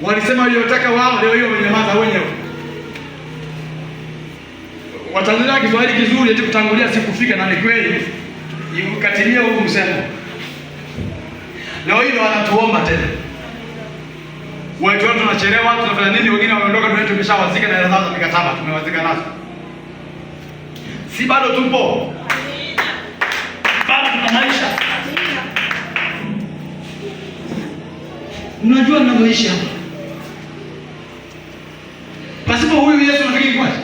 Speaker 4: Walisema waliotaka wao, leo hiyo wamenyamaza wenyewe. Watanzania Kiswahili kizuri eti kutangulia sikufika, na ni kweli. Ikatilia huu msemo. Leo hiyo wanatuomba tena. Watu tunachelewa, tunafanya nini? Wengine wameondoka, tunaenda tumeshawazika na hela zao za mikataba, tumewazika nazo. Si bado tupo? Bado tuna maisha. Unajua ninavyoishi hapa. Pasipo huyu Yesu nafikiri kwaje?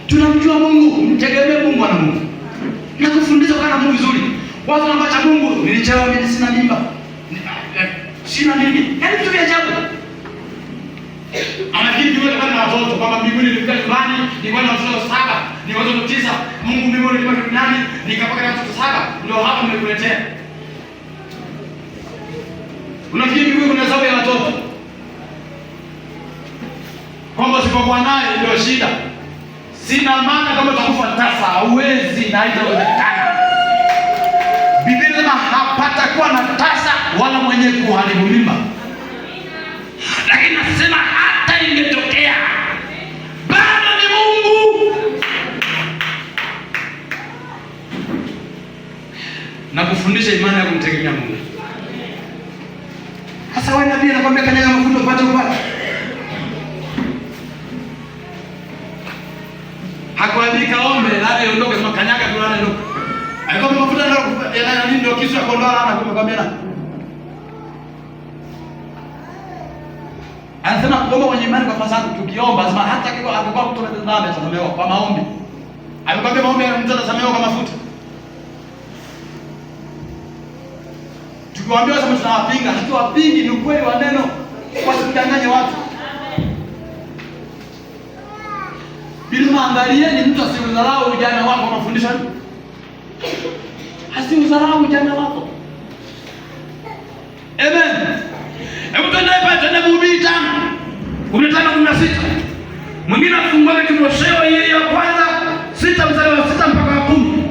Speaker 4: Tunamjua Mungu, mtegemee Mungu ana Mungu. Na kufundisha kana Mungu vizuri. Watu wanaacha Mungu, nilichelewa mimi sina mimba. sina nini. Yaani vitu vya ajabu. Anafikiri kiwe na watoto kwamba mbinguni nilikuwa nyumbani, nilikuwa na watoto 7, ni watoto 9. Mungu mbinguni alikuwa duniani, nikapata watoto 7. Ndio hapa nimekuletea. Unafikiri mbinguni kuna sababu ya watoto? Kwamba usipokuwa naye ndio shida. Sina maana kama utakufa tasa, hauwezi na haitawezekana. Biblia inasema hapatakuwa na tasa wala mwenye kuharibu mimba. Lakini nasema hata ingetokea bado ni Mungu. Na kufundisha imani ya kumtegemea Mungu. Sasa wewe nabii anakuambia kanyaga mafuta upate upate. Hakuambii kaombe na aondoke kama kanyaga tu na ndio. Alikuwa mafuta ndio ndio kisu ya kondoa na kumwambia na. Anasema kuomba kwenye imani kwa fasaha, tukiomba anasema hata akikuwa mtu anatazama atasamehewa kwa maombi. Alikwambia maombi mtu atasamehewa kwa mafuta. Tukiwaambia sasa tunawapinga, hatuwapingi, ni ukweli wa neno. Wasidanganye watu. Bila angalieni mtu asiudharau ujana wako mafundisho. Asiudharau ujana wako. Amen. Hebu tuende Mhubiri 5:15-16. Mwingine afungua Timotheo ile ya kwanza 6 mstari wa 6 mpaka wa 10.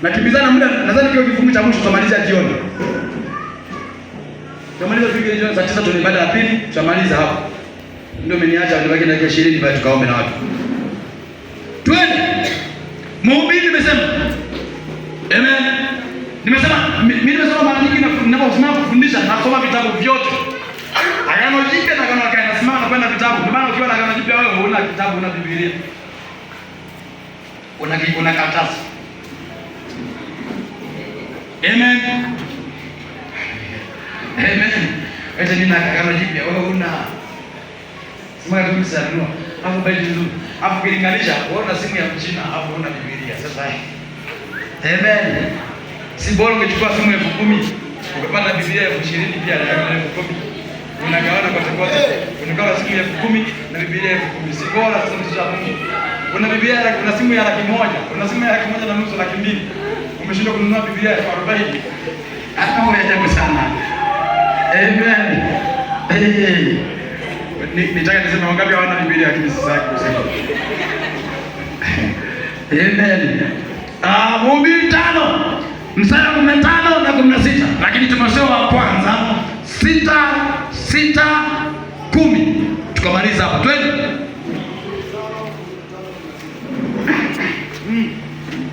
Speaker 4: Nakimbizana muda, nadhani kile kifungu cha mwisho tutamaliza jioni. Tutamaliza vile jioni saa 9 tuna ibada ya pili, tutamaliza hapo. Ndio umeniacha nibaki dakika 20 basi tukaombe na watu. Twende. Mhubiri nimesema. Amen. Mimi nimesema mara nyingi ninaposimama kufundisha nasoma vitabu vyote. Agano Jipya na Agano la Kale, nasimama na kwenda vitabu. Ndio maana ukiwa na Agano Jipya wewe huna kitabu, una Biblia. Una karatasi. Amen. Amen. Wewe ni na Agano Jipya wewe una sima ya kusanua. Hapo bali nzuri. Hapo kilinganisha uona simu ya Mchina, hapo una Biblia. Sasa amen. Si bora ungechukua simu ya 10,000 ukapata Biblia ya 20 pia na 10,000. Unagawana kwa sababu unagawa simu ya 10,000 na Biblia ya 10,000. Si bora sasa Mungu. Una Biblia ya kuna simu ya 100,000, kuna simu ya 1,000 na 200,000. Umeshindwa kununua Biblia ya 40. Hata wewe ajabu sana. Amen. Nitaka niseme wangapi hawana Biblia lakini sisaki kusema. Amen. Mhubiri 5 mstari wa 15 na 16, lakini Timotheo wa kwanza 6:10 tukamaliza hapa. Twende.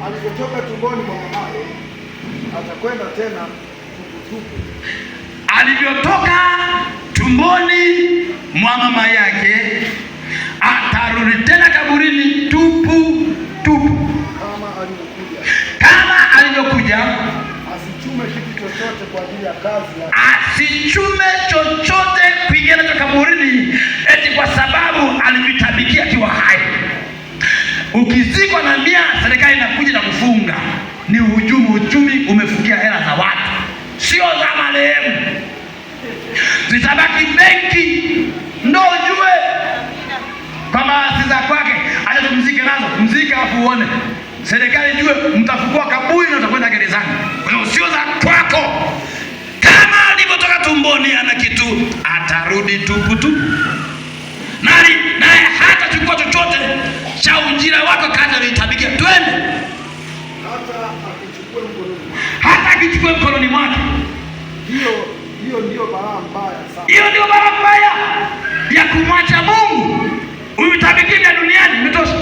Speaker 2: Alipotoka tumboni mwa mamaye atakwenda tena tupu.
Speaker 4: Alivyotoka tumboni mwa mama yake atarudi tena kaburini tupu. Kama alivyokuja.
Speaker 2: Asichume kitu chochote kwa ajili ya kazi yake.
Speaker 4: Asichume chochote kuingia nacho kaburini eti kwa sababu alivitabikia akiwa hai. Ukizikwa na mia, serikali inakuja na kufunga. Ni uhujumu uchumi, umefukia hela za watu, sio za marehemu. Zitabaki benki, ndio ujue kama si za kwake. Acha tumzike nazo, mzike afu uone. Serikali jue mtafukua kaburi na utakwenda gerezani. Kwa hiyo sio za kwako. Kama alivyotoka tumboni ana kitu, atarudi tupu. Naye hatachukua chochote cha ujira wako kaza alitabikia. Twende. Hata akichukua mkononi mwake.
Speaker 2: Hiyo ndio balaa mbaya sana.
Speaker 4: Hiyo ndio balaa mbaya ya kumwacha Mungu. Umetabikia vya duniani imetosha.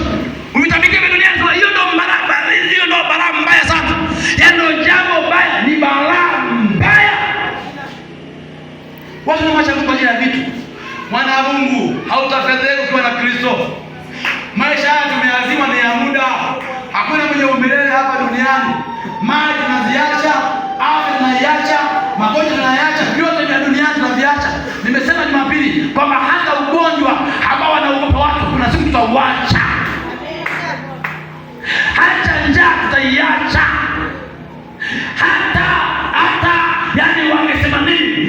Speaker 4: Umetabikia vya duniani sasa, hiyo ndio balaa mbaya sana. Yaani ndio jambo baya, ni balaa mbaya. Watu wanaacha Mungu kwa ajili ya vitu. Mwana wa Mungu, hautafedheka ukiwa na Kristo. Maisha haya tumeazima ni ya muda. Hakuna mwenye umilele hapa duniani. Mali tunaziacha, afya tunaiacha, magonjwa tunaiacha, vyote vya duniani tunaviacha. Nimesema Jumapili kwamba hata ugonjwa ambao wanaogopa watu kuna siku tutauacha. Hata njaa tutaiacha. Hata yani wangesema nini?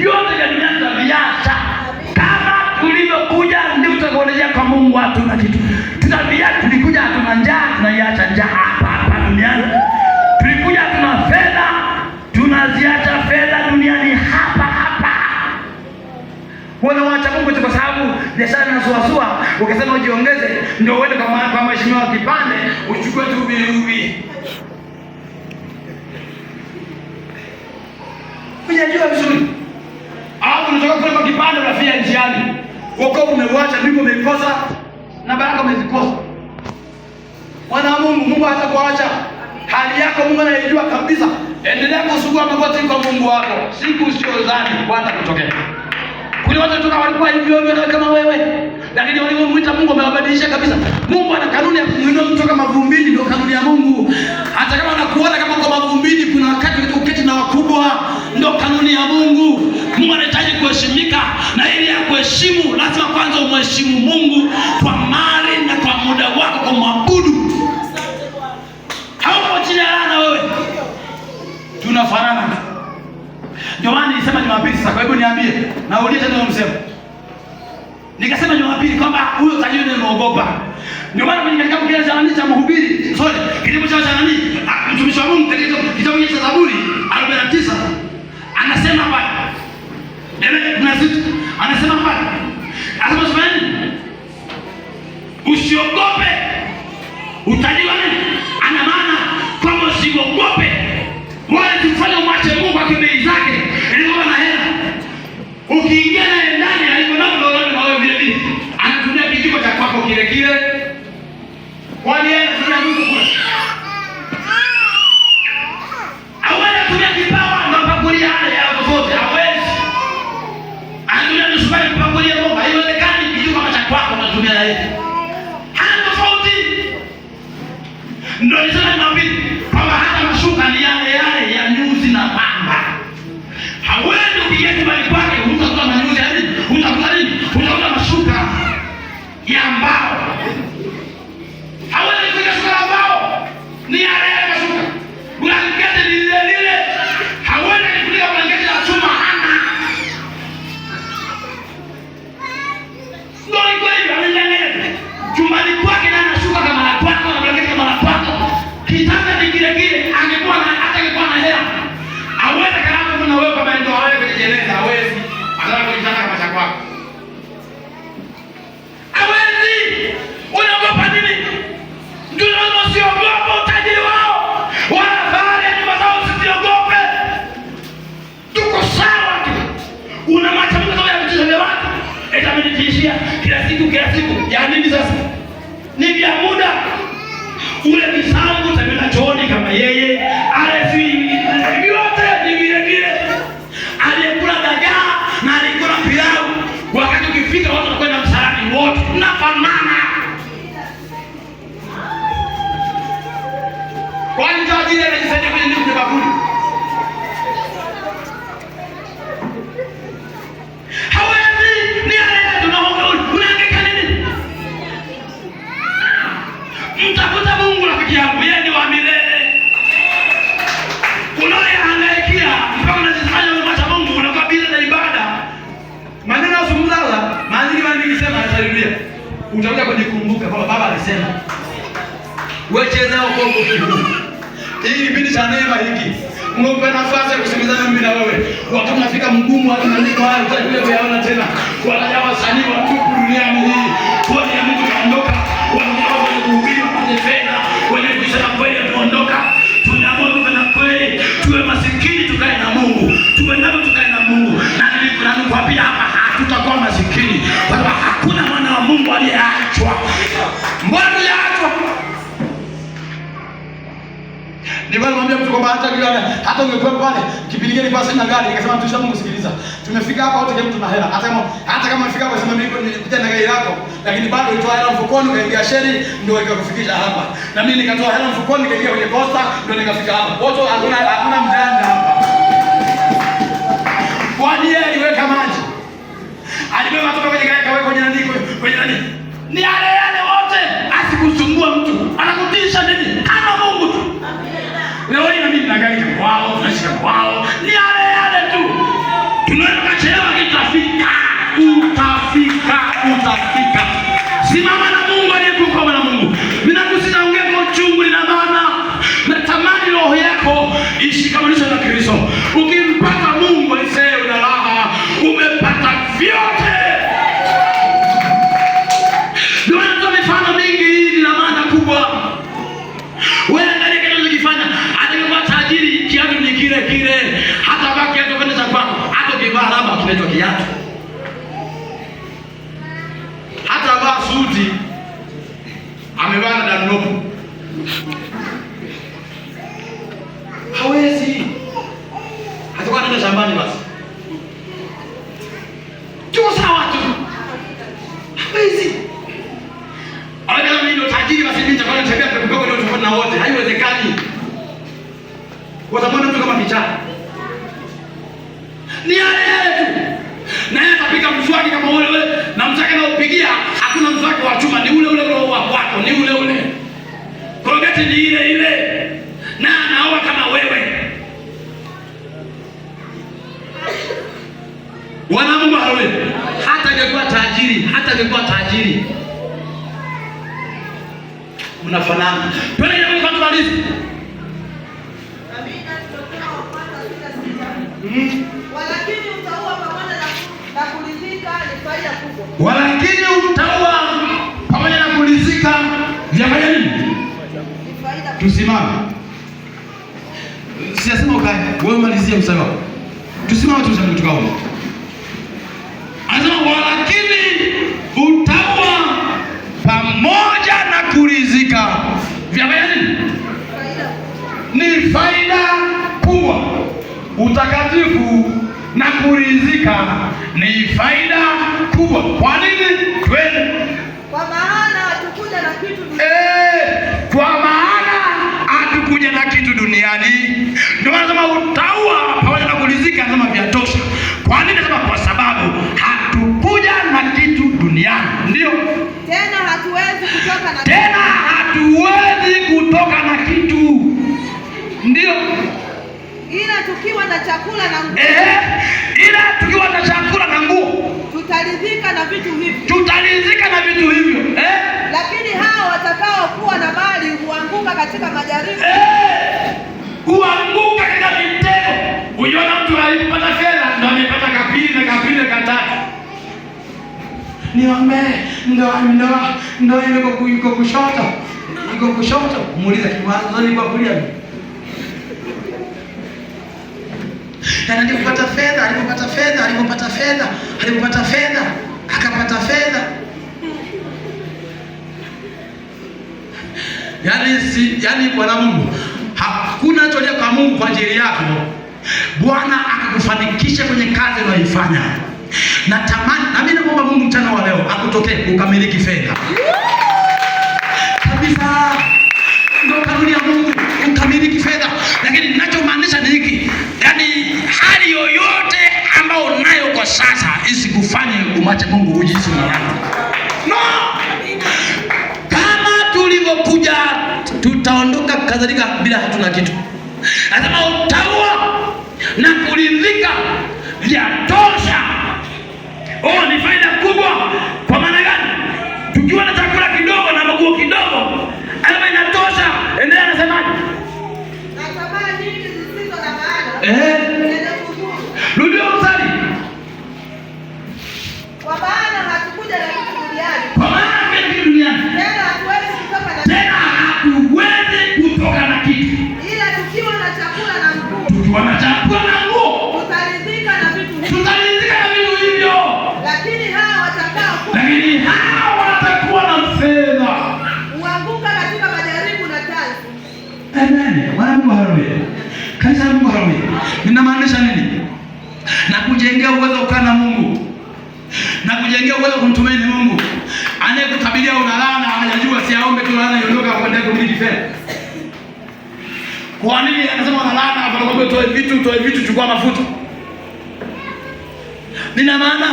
Speaker 4: unasuasua, ukisema ujiongeze ndio uende kwa mheshimiwa kipande uchukue tu bibi. Unajua vizuri. Alafu unatoka kule kwa kipande unafia njiani. Wokovu umeuacha, mbingu umeikosa na baraka umezikosa. Mwana wa Mungu, Mungu hatakuacha. Hali yako Mungu anayejua kabisa. Endelea kusugua magoti kwa Mungu wako. Siku usiyozani watakutokea. Kuna watu toka walikuwa hivyo kama wewe, lakini walipomwita Mungu amewabadilisha kabisa. Mungu ana kanuni ya kumuinua mtu toka mavumbini, ndio kanuni ya Mungu. Hata kama unakuona kama kwa mavumbini, kuna wakati uketi na wakubwa, ndio kanuni ya Mungu. Mungu anahitaji kuheshimika, na ili akuheshimu lazima kwanza umheshimu Mungu kwa mali na kwa muda wako kwa maabudu. Hauko chini ya laana wewe. Tunafanana. Ndio maana nilisema Jumapili sasa, kwa hivyo niambie, naulize tena msemo. Nikasema Jumapili kwamba huyo tajiri nimeogopa. Ndio maana kwenye kitabu kile cha nani cha Mhubiri, kitabu cha nani? Mtumishi wa Mungu katika kitabu cha Zaburi 49 anasema hapa. Anasema hapa. Anasema nini? Usiogope. Utajiri wa nini? Ana maana kwamba usiogope. Wale tufanye umwache Mungu kwa bei zake. Ilikuwa na hela. Ukiingia naye ndani alivyo na wewe vile vile. Anatumia kijiko cha kwako kile kile. Kwani yeye anatumia Mungu kwa. Hawezi kutumia kipawa na pakulia yale ya zote. Hawezi. Anatumia nusubari kupakulia Mungu. Haiwezekani kijiko kama cha kwako unatumia yeye. Hana tofauti. Ndio nisema Jumapili kwamba hata mashuka ni yale ya nyuzi na pamba. Hawezi kupiga kibali kwake utakuta na nyuzi hadi utakuta nini? Utakuta mashuka ya mbao. Hawezi kupiga shuka la mbao. Ni yale mashuka. Blanketi lile. Hawezi kupiga blanketi la chuma hana. Ndio hivyo anaendelea. Chumbani kwake na anashuka kama la kwako na blanketi kama la kwako. Kitanda ni kile angekuwa na hata angekuwa na hela. Hawezi kalamu kuna wewe kama ndio wewe kwenye jeneza hawezi. Anataka kujitaka kama cha kwako. Hawezi. Unaogopa nini? Ndio usiogope utajiri wao. Wala fahari ya nyumba zao usiogope. Tuko sawa tu. Unamwacha Mungu sababu ya vitu vya watu. Itamnitishia kila siku. Ya nini sasa? Ni vya muda. Ule misangu tabia chooni kama yeye, alefi yote ni vile. Aliyekula dagaa na alikula pilau, wakati ukifika watu wanakwenda msalani wote mnafanana. Kwani tajiri anajisaidia kwenye nini kwa bakuli? Hawezi ni ale tunaonga unahangaika nini? Mtafuta Mungu rafiki yangu, yeye ni wa milele. Unaohangaikia mpaka unajifanya umemwacha Mungu unakuwa bila na ibada. Maneno ya Zungumza, maandiko nilisema haleluya. Utakuja kujikumbuka kwamba Baba alisema, wewe cheza wokovu huu. Hii kipindi cha neema hiki. Mungu mpe nafasi ya kusikilizana mimi na wewe. Wakati unafika mgumu hadi maandiko haya utakuja kuyaona tena. Wala wasanii wa tupu duniani hii. Kwa ya Mungu taondoka. Kuhubiri kwa fedha, wenye kusema kweli tuondoka. Tunaamua na kweli, tuwe masikini tukae na Mungu. Tuwe nao tukae na Mungu. Na nikuambia hapa hatutakuwa masikini. Kwa sababu hakuna mwana wa Mungu aliyeachwa. Mbona aliyeachwa? Nilimwambia mtu kwamba hata ungekuwa pale kipigeni kwa sina gari, nikasema mtumishi Mungu sikiliza. Tumefika hapa wote kama tuna hela. Hata kama umefika hapa sema mimi nilikuja na gari lako, lakini bado ulitoa hela mfukoni ukaingia sheri ndio ikakufikisha hapa. Na mimi nikatoa hela mfukoni nikaingia kwenye posta ndio nikafika hapa. Wote hakuna mjanja hapa. Kwani yeye aliweka maji. Alibeba kutoka kwenye gari kaweka kwenye nani? Ni yale wote asikusumbua mtu. Anakutisha nini? Kama Mungu tu. Leo hii na mimi na gari kwao, tunashika kwao. Ni yale tu. Tunaweza kuchelewa utafika. Simama na Mungu aliyekukomboa na Mungu. Mimi nakusiongea kwa uchungu na maana natamani roho yako ishikamanishwe na Kristo. Ukimpata Mungu aisee una raha, umepata vyote. kinaitwa kiatu. Hata vaa suti amevaa na Dunlop, hawezi. Hatakuwa anaenda shambani basi tu sawa tu, hawezi. Kama mimi ndo tajiri basi mimi nitakuwa natembea kwa kidogo ndio tofauti na wote, haiwezekani. Watamwona mtu kama kichaa, ni yale tu, na yeye atapiga mswaki kama ule ule, na mswaki anaopigia hakuna mswaki wa chuma, ni ule ule wa kwako, ni ule ule, Colgate ni ile ile, na anaoa kama wewe. Wana Mungu haleluya. Hata angekuwa tajiri, unafanana. Twende kwa tumalize.
Speaker 3: Amina. Tunapewa Wafalme 6:6. Walakini utaua pamoja na kuridhika ni faida kubwa.
Speaker 4: Walakini utaua pamoja na kuridhika vyafanya nini?
Speaker 3: Ni faida kubwa.
Speaker 4: Tusimame. Siyasema ukae. Wewe malizie mstari wako. Tusimame tukaone. Anasema walakini utaua pamoja na kuridhika vyafanya nini? Ni faida kubwa. Utakatifu na kuridhika ni faida kubwa. Kwa nini? Twende.
Speaker 3: Kwa maana hatukuja na kitu duniani.
Speaker 4: Kwa maana hatukuja na kitu duniani. Ndio anasema utaua pamoja na kuridhika, anasema vyatosha. Kwa nini? Anasema kwa sababu hatukuja na kitu duniani. Ndio.
Speaker 3: Tena
Speaker 4: hatuwezi kutoka na kitu. Ndio.
Speaker 3: Ila tukiwa na chakula na nguo. Tutaridhika na vitu hivyo. Lakini hao watakao kuwa na mali huanguka katika majaribu.
Speaker 4: Huanguka katika mitego. Unaona mtu alipata fedha ndio amepata kapili katatu. Niombe ndio iko kushoto. Muulize kiwazo ni kwa kulia. Alipopata fedha akapata fedha. Yaani Bwana Mungu hakuna chochote kwa Mungu kwa ajili yako. Bwana akakufanikisha kwenye kazi unayoifanya. Natamani na mimi naomba Mungu mchana wa leo akutokee ukamiliki fedha. Kabisa. Ndio kanuni ya Mungu, ukamiliki fedha. Lakini ninachomaanisha ni hiki. Yaani hali yoyote ambayo unayo kwa sasa isikufanye umache Mungu ujisi mwanadamu. No! Kama tulivyokuja tutaondoka kadhalika bila hatuna kitu. Anasema utaua na kuridhika vyatosha. Ni faida kubwa. Kwa maana gani? Tukiwa na chakula kidogo na maguo kidogo, alama inatosha. Endelea nasemaje?
Speaker 3: Na tamaa nyingi zisizo na maana.
Speaker 4: Rudia mstari.
Speaker 3: Kwa maana hatukuja na kitu duniani. Tena hatuwezi kutoka na kitu. Ila tukiwa na chakula na nguo. Tutaridhika na vitu hivyo. Lakini hao watakuwa na fedha huanguka katika majaribu na tanzi. Amen. Bwana Mungu haleluya. Kanisa la Mungu haleluya. Ninamaanisha nini? Na kujengea uwezo ukaa na Mungu. Na kujengea uwezo kumtumaini Mungu. Anayekutabiria unalana, anajua siaombe tu laana iondoka kwenda kumiliki fedha. Kwa nini anasema unalana anakwambia toe vitu chukua mafuta? Nina maana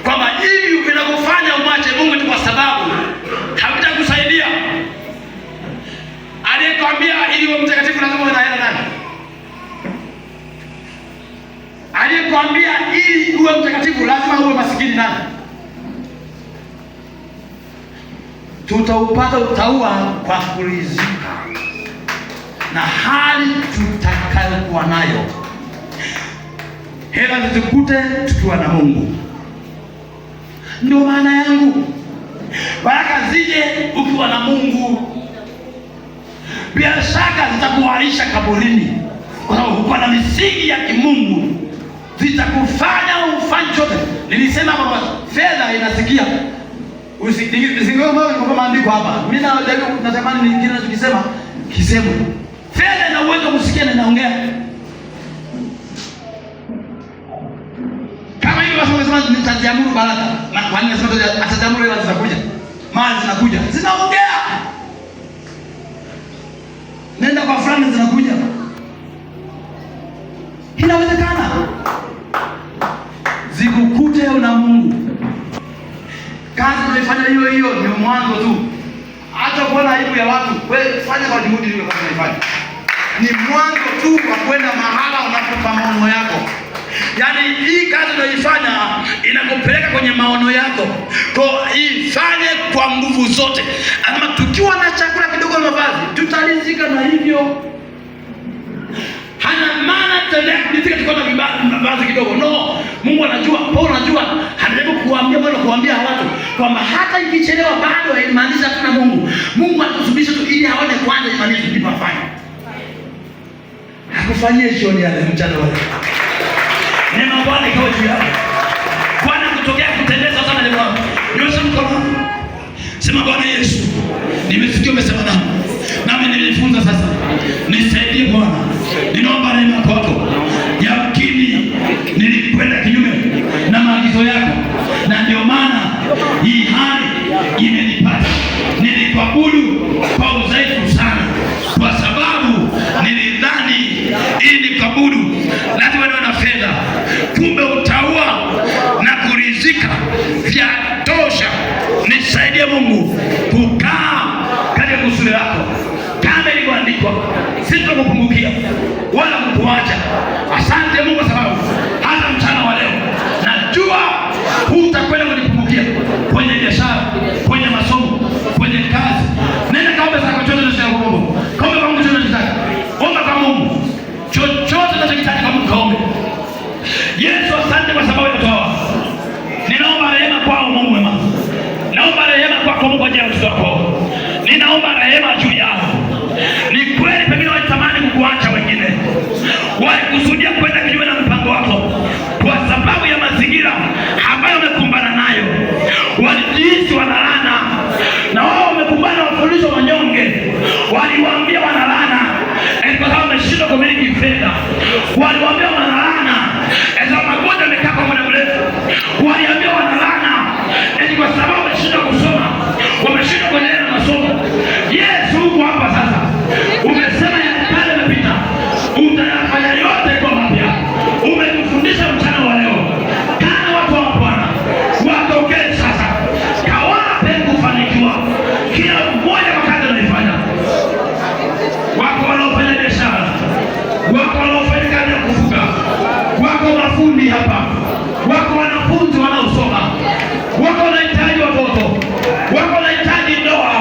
Speaker 3: kwamba hivi vinavyofanya umwache Mungu ni kwa sababu havitakusaidia. Aliyekwambia ili uwe mtakatifu lazima uwe na hela nani? Aliyekwambia ili uwe mtakatifu lazima uwe masikini nani? Tutaupata utaua kwa kuridhika na hali tutakayokuwa nayo. Hela zitukute tukiwa na Mungu. Ndio maana yangu. Baraka zije ukiwa na Mungu. Bila shaka zitakuharisha kaburini. Kwa sababu uko na misingi ya kimungu.
Speaker 4: zitakufanya ufanye chote. Nilisema hapa fedha inasikia. Usisingoe mbao kwa maandiko hapa. Mimi natamani nyingine ninachokisema kisemo. Fedha ina uwezo kusikia na inaongea. Kama hiyo basi unasema nitajiamuru baraka. Na kwa nini nasema atajiamuru hela zitakuja? Mali zinakuja. Zinaongea. Nenda kwa fulani zinakuja. Inawezekana. Zikukute na Mungu. Kazi unaifanya hiyo hiyo ni mwanzo tu. Acha kuona aibu ya watu. Wewe fanya kwa juhudi ile kazi unaifanya. Ni mwanzo tu wa kwenda mahala unapopa maono yako. Yaani hii kazi unaifanya inakupeleka kwenye maono yako. Kwa ifanye kwa nguvu zote. Ama tukiwa na chakula kidogo na mavazi, tutalizika na hivyo. Hana maana tena kulizika tukiwa na mavazi kidogo. No, Mungu anajua, Paulo anajua, anajaribu kuambia watu kwamba hata ikichelewa bado haimaanisha tuna Mungu. Mungu atusubisha tu ili aone kwanza imaanisha ndipo afanye. Hakufanyia jioni ya mchana wale. Neema Bwana ikawa juu yako. Bwana kutokea kutendeza sana leo. Nyosha mkono. Sema Bwana Yesu, nimesikia umesema nami nilijifunza sasa. Nisaidie Bwana. Ninaomba neema kwako. Yamkini nilikwenda kinyume na maagizo yako. Na ndio maana hii hali imenipata. Nilikuabudu kwa udhaifu sana. Kwa sababu nilidhani ili nikuabudu lazima niwe na fedha. Kumbe utaua na kurizika vya tosha. Nisaidie Mungu kukaa katika kusudi lako. Kama ilivyoandikwa, sitakupungukia wala kukuacha. Asante Mungu sababu hata mchana wa leo najua hutakwenda kunipungukia kwenye biashara, kwenye masomo, kwenye kazi. Nenda kaombe zako chochote cha Mungu. Kaombe kwa Mungu chochote unachotaka. Omba kwa Mungu. Chochote unachotaka kwa Mungu kaombe. Yesu asante kwa sababu ya toa. Ninaomba rehema kwao Mungu mwema. Naomba rehema kwako Mungu kwa ajili ya watoto wako. Ninaomba rehema juu yao. Ni kweli pengine walitamani kukuacha wengine. Walikusudia kwenda kinyume na mpango wako. Kwa sababu ya mazingira ambayo wamekumbana nayo. Walijihisi wanalana. Na wao wamekumbana wafundisho wanyonge. Waliwaambia wanalana. Kwa sababu wameshindwa kumiliki fedha. Waliwaambia wanalana. Kwa magonjwa yamekaa kwa muda mrefu. Waliambia wanalana. Kwa sababu wameshindwa kusoma. Wameshindwa kuendelea na masomo. Yesu uko hapa sasa. Umesema ya kale yamepita. Utayafanya yote kwa mapya. Umetufundisha mchana wa leo. Kana watu wa Bwana watokee sasa. Kawape kufanikiwa. Kila mmoja kwa kazi anaifanya. Wako wanaofanya biashara. Wako wanaofanya kazi ya kufuga. Wako mafundi hapa. Wako wanafunzi wanaosoma. Wako wanahitaji watoto. Wako wanahitaji ndoa.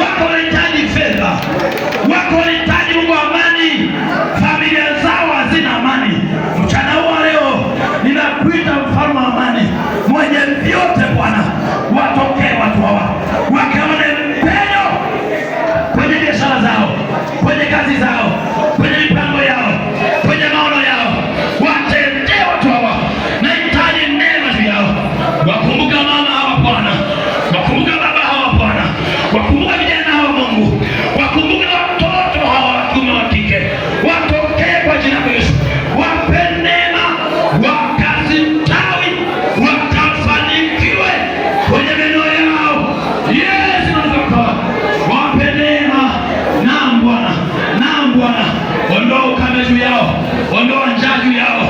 Speaker 4: Wako wanahitaji fedha. Wako wanahitaji Mungu amani. Familia zao hazina amani. Mchana huu leo ninakuita mfalme wa amani. Mwenye vyote Bwana. Watokee watu hawa. Wakaone mpendo kwenye biashara zao, kwenye kazi zao, kwenye mipango yao, kwenye maono yao. Watendee watu hawa. Nahitaji neema juu yao. Wakumbuka mama hawa Bwana. Wakumbuka baba hawa Bwana. Wakumbuka vijana hawa Mungu. Wakumbuka watoto hawa wa kiume wa kike. Watokee kwa jina la Yesu. Wape neema, wakazistawi, wakafanikiwe kwenye meno yao. Yesu nataka wape neema. Naam Bwana. Naam Bwana. Ondoa ukame juu yao. Ondoa njaa juu yao.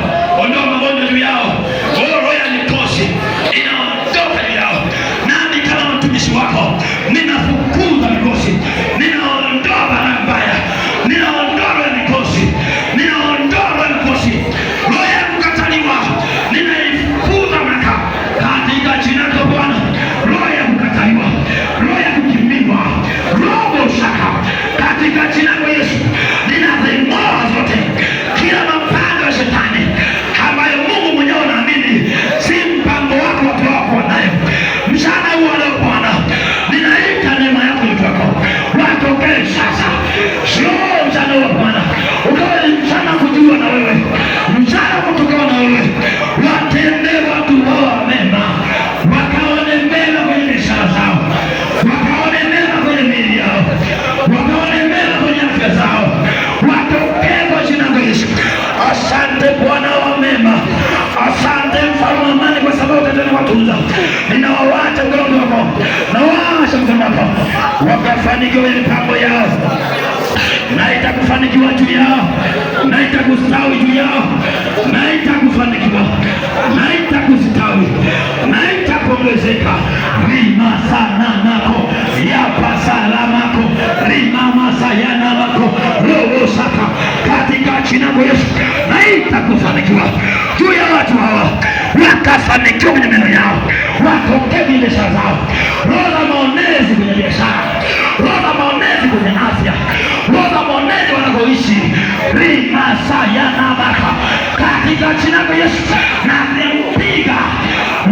Speaker 4: Ondoa magonjwa juu yao. Roho ya mikosi inaondoka juu yao. Nami kama mtumishi wako ninafukuza mikosi. Ninaondoa baraka mbaya. Ninaondoa mikosi. Ninaondoa mikosi. Roho ya kukataliwa ninaifukuza baraka katika jina la Bwana. Roho ya kukataliwa, roho ya kukimbiwa, roho shaka katika jina la Yesu. Ninazing'oa zote kila mapanga ya shetani Asante Bwana wa mema, asante mfalme wa amani, kwa sababu utatenda watunza. Ninawawacha mkononi wako, nawaacha mkononi wako, wakafanikiwa kwenye mipango yao, na itakufanikiwa juu yao, na itakustawi juu yao, na itakufanikiwa, na itakustawi, na itakuongezeka. Rima sana nako yapa salamako rimama sayana nako roho saka katika jina la Yesu, na itakufanikiwa juu ya watu hawa, wakafanikiwa kwenye meno yao, watokee biashara zao, roho za maonezi kwenye biashara, roho za maonezi kwenye afya, roho za maonezi wanakoishi, rima sayana nako katika jina la Yesu, na kupiga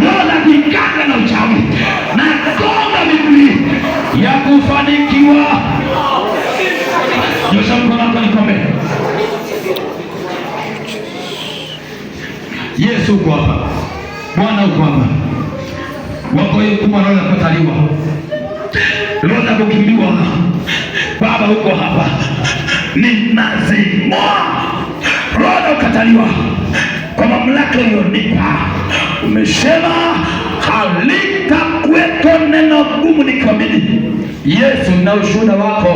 Speaker 4: roho za kiganga na uchawi, na gonga miguu ya kufanikiwa. Nyosha mkono wako nikombe. Yesu uko hapa, Bwana uko hapa, wako hukumu roho za kukataliwa, roho za kukimbiwa, Baba uko hapa, ninazimoa roho za kukataliwa kwa mamlaka uliyonipa. Umesema halitakuwepo neno gumu nikiamini. Yesu, na ushuhuda wako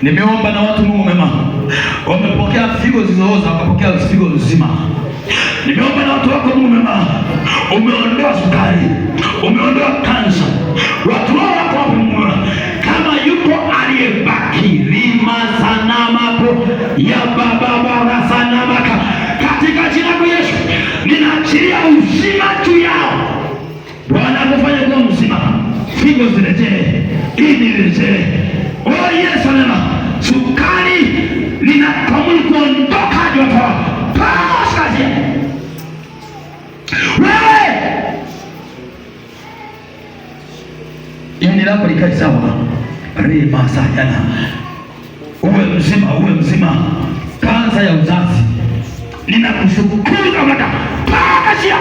Speaker 4: nimeomba na watu Mungu mema wamepokea figo zilizooza, wakapokea figo nzima. Nimeomba na watu wako Mungu mema, umeondoa sukari, umeondoa kansa. Watu wako hapo Mungu, kama yuko aliyebaki rima sana mako ya baba baba sana maka, katika jina la Yesu ninaachilia uzima juu yao. Bwana kufanya kuwa mzima, figo zirejee, ini lirejee. Oh Yesu anema, sukari linakamuli kuondoka joto. Pasa zia wewe, ini lako likae sawa. Rima sayana, uwe mzima, uwe mzima. Kansa ya uzazi ninakushukuru Bwana, pakasia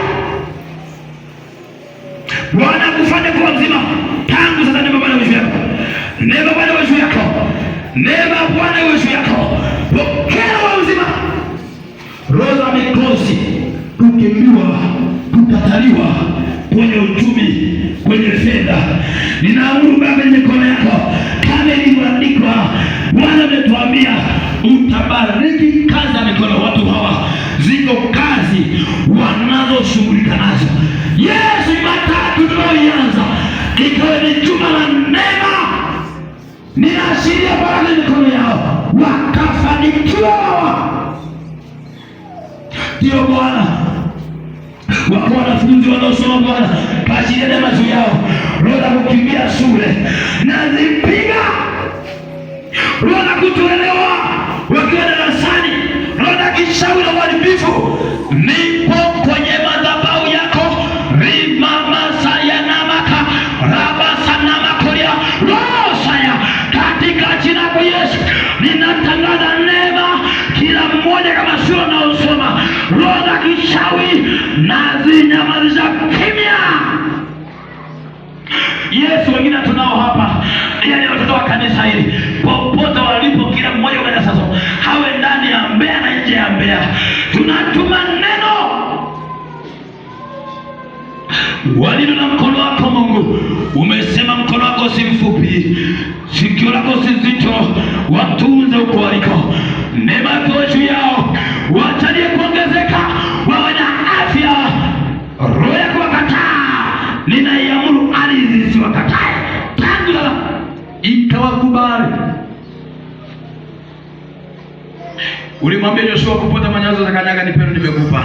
Speaker 4: Bwana kufanya kuwa mzima tangu sasa. Neema Bwana juu yako, neema Bwana juu yako, neema Bwana juu yako. Pokea wa mzima. Roho za mikosi, kukimbiwa, kukataliwa kwenye uchumi, kwenye fedha, ninaamuru Baba mikono yako kama ilivyoandikwa. Bwana ametuambia utabariki kazi ya mikono. Watu hawa ziko kazi wanazoshughulika nazo. Yesu, Jumatatu tunayoanza ikawa ni juma la neema, ninaashiria baraka mikono yao, wakafanikiwa. Ndio Bwana, wako wanafunzi wanaosoma Bwana, kaashiria neema juu yao. Roho za kukimbia shule nazipiga, roho za kutolewa wakiwa darasani, roho za kishauri na uharibifu, nipo kwenye madhabahu yako. Rimama sayana maka raba sana makoria roho saya, katika jina la Yesu ninatangaza neema. Kila mmoja kama sio na usoma, roho za kishauri na zinyamazisha kimya. Yesu, wengine tunao hapa, ni watoto wa kanisa hili, popote walipo, kila mmoja kwa sasa hawe ndani ya Mbeya na nje ya Mbeya, tunatuma neno walio na mkono wako Mungu. Umesema mkono wako si mfupi, sikio lako si zito, watunze uko waliko. Neema yako juu yao, wachalie kuongezeka, wawe na afya. Roho yako wakataa, ninaiamuru ardhi zisiwakatae tangu sasa, ikawakubali. Ulimwambia Yoshua, kupota manyazo za kanyaga ni pendo nimekupa.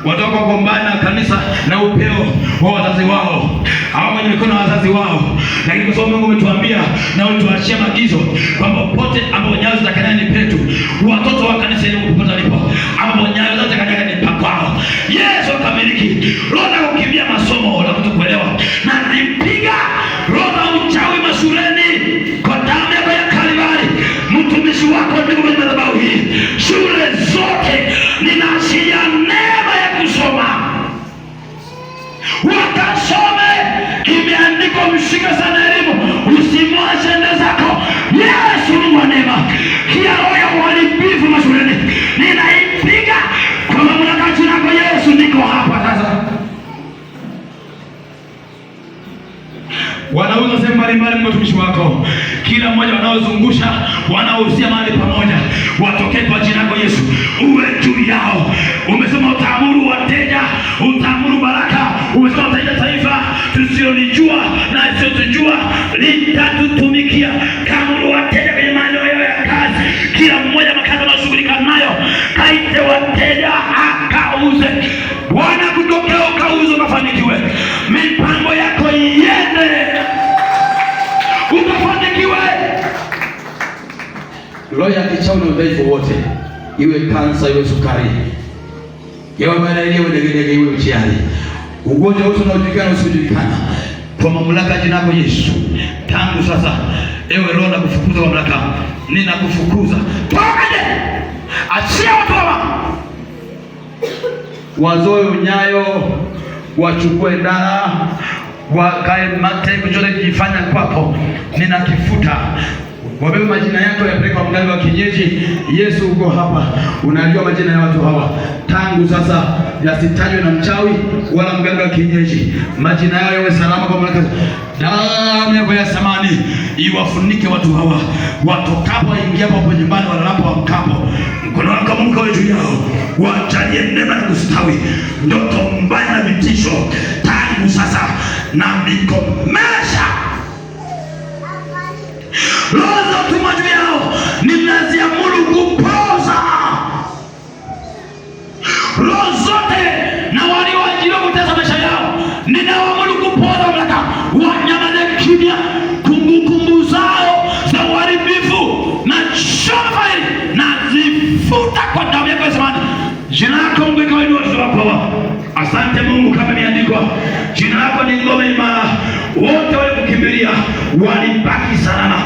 Speaker 4: Watoka kugombana na kanisa na upeo wa wazazi wao, hawa kwenye mikono ya wazazi wao. Lakini kwa sababu Mungu umetuambia na utuachia maagizo kwamba popote ambapo nyayo za kanyaga ni petu, watoto wa kanisa ile popote walipo, ambapo nyayo za kanyaga ni pakwao, Yesu akamiliki. Roho za kukimbia masomo na kutokuelewa na nipiga, roho za uchawi mashuleni kwa damu yako ya Kalvari. Mtumishi wako ndiko kwenye madhabahu hii, shule zote ninaashiria neema ya kusoma, wakasome. Imeandikwa mshike sana elimu, usimwache nenda zako. Yesu ni neema. Kila roho ya uharibifu mashuleni ninaipiga
Speaker 1: watu sehemu mbalimbali, mtumishi wako, kila mmoja wanaozungusha, wanaohusia mahali pamoja, watokee kwa jina lako Yesu, uwe juu yao. Umesema utaamuru wateja, utaamuru baraka, umesema utaita taifa tusilolijua na tusiotujua litatutumikia. Kaamuru wateja kwenye maeneo yao ya kazi, kila mmoja makazi anashughulika nayo, kaite wateja akauze. Bwana, kutokea ukauze, ukafanikiwe. Mipango yako iende, ukafanikiwe. Roho ya kichawi na udhaifu wote, iwe kansa, iwe sukari, iwe malaria, iwe degedege, iwe uchiari, ugonjwa wote unaojulikana usiojulikana, kwa mamlaka ya jina lako Yesu, tangu sasa, ewe roho na kufukuza mamlaka, ninakufukuza. Toka nje! Achia watu hawa. Wazoe unyayo, wachukue ndara, wakae mate, kuchote kujifanya kwako, ninakifuta. Wabebe majina yako yapeleke kwa mganga wa kienyeji. Yesu, uko hapa, unajua majina ya watu hawa. Tangu sasa yasitajwe na mchawi wala mganga wa kienyeji. Majina yao yawe salama kwa mamlaka. Damu yako ya samani iwafunike watu hawa, watokapo, ingiapo hapo nyumbani, walalapo, amkapo. Mkono wako Mungu uwe juu yao, wajalie neema na kustawi. Ndoto mbaya na vitisho tangu sasa na nikomesha. Roho za tuma juu yao ninaziamuru kupoza. Roho zote na walioajiriwa kutesa maisha yao ninawaamuru kupoza mamlaka. Wanyamaze kimya. Kumbukumbu zao za uharibifu na shofari na zifuta kwa damu yako ya thamani. Jina lako Mungu ikawainue watoto wako. Asante Mungu, kama imeandikwa, jina lako ni ngome imara, wote walikukimbilia walibaki salama.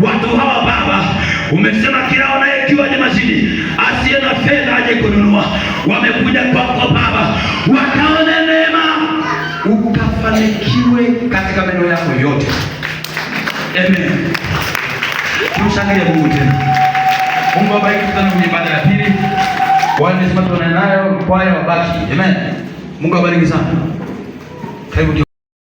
Speaker 1: Watu hawa Baba, umesema kila anayejua ni mazidi, asiye na fedha aje kununua. Wamekuja kwako Baba, wakaone neema, ukafanikiwe katika maeneo yako yote. Amen. Tumshangilie Mungu tena. Mungu abariki sana kwenye ibada ya pili. Wale nisema tunayo kwaya wabaki. Amen. Mungu abariki sana. Karibu.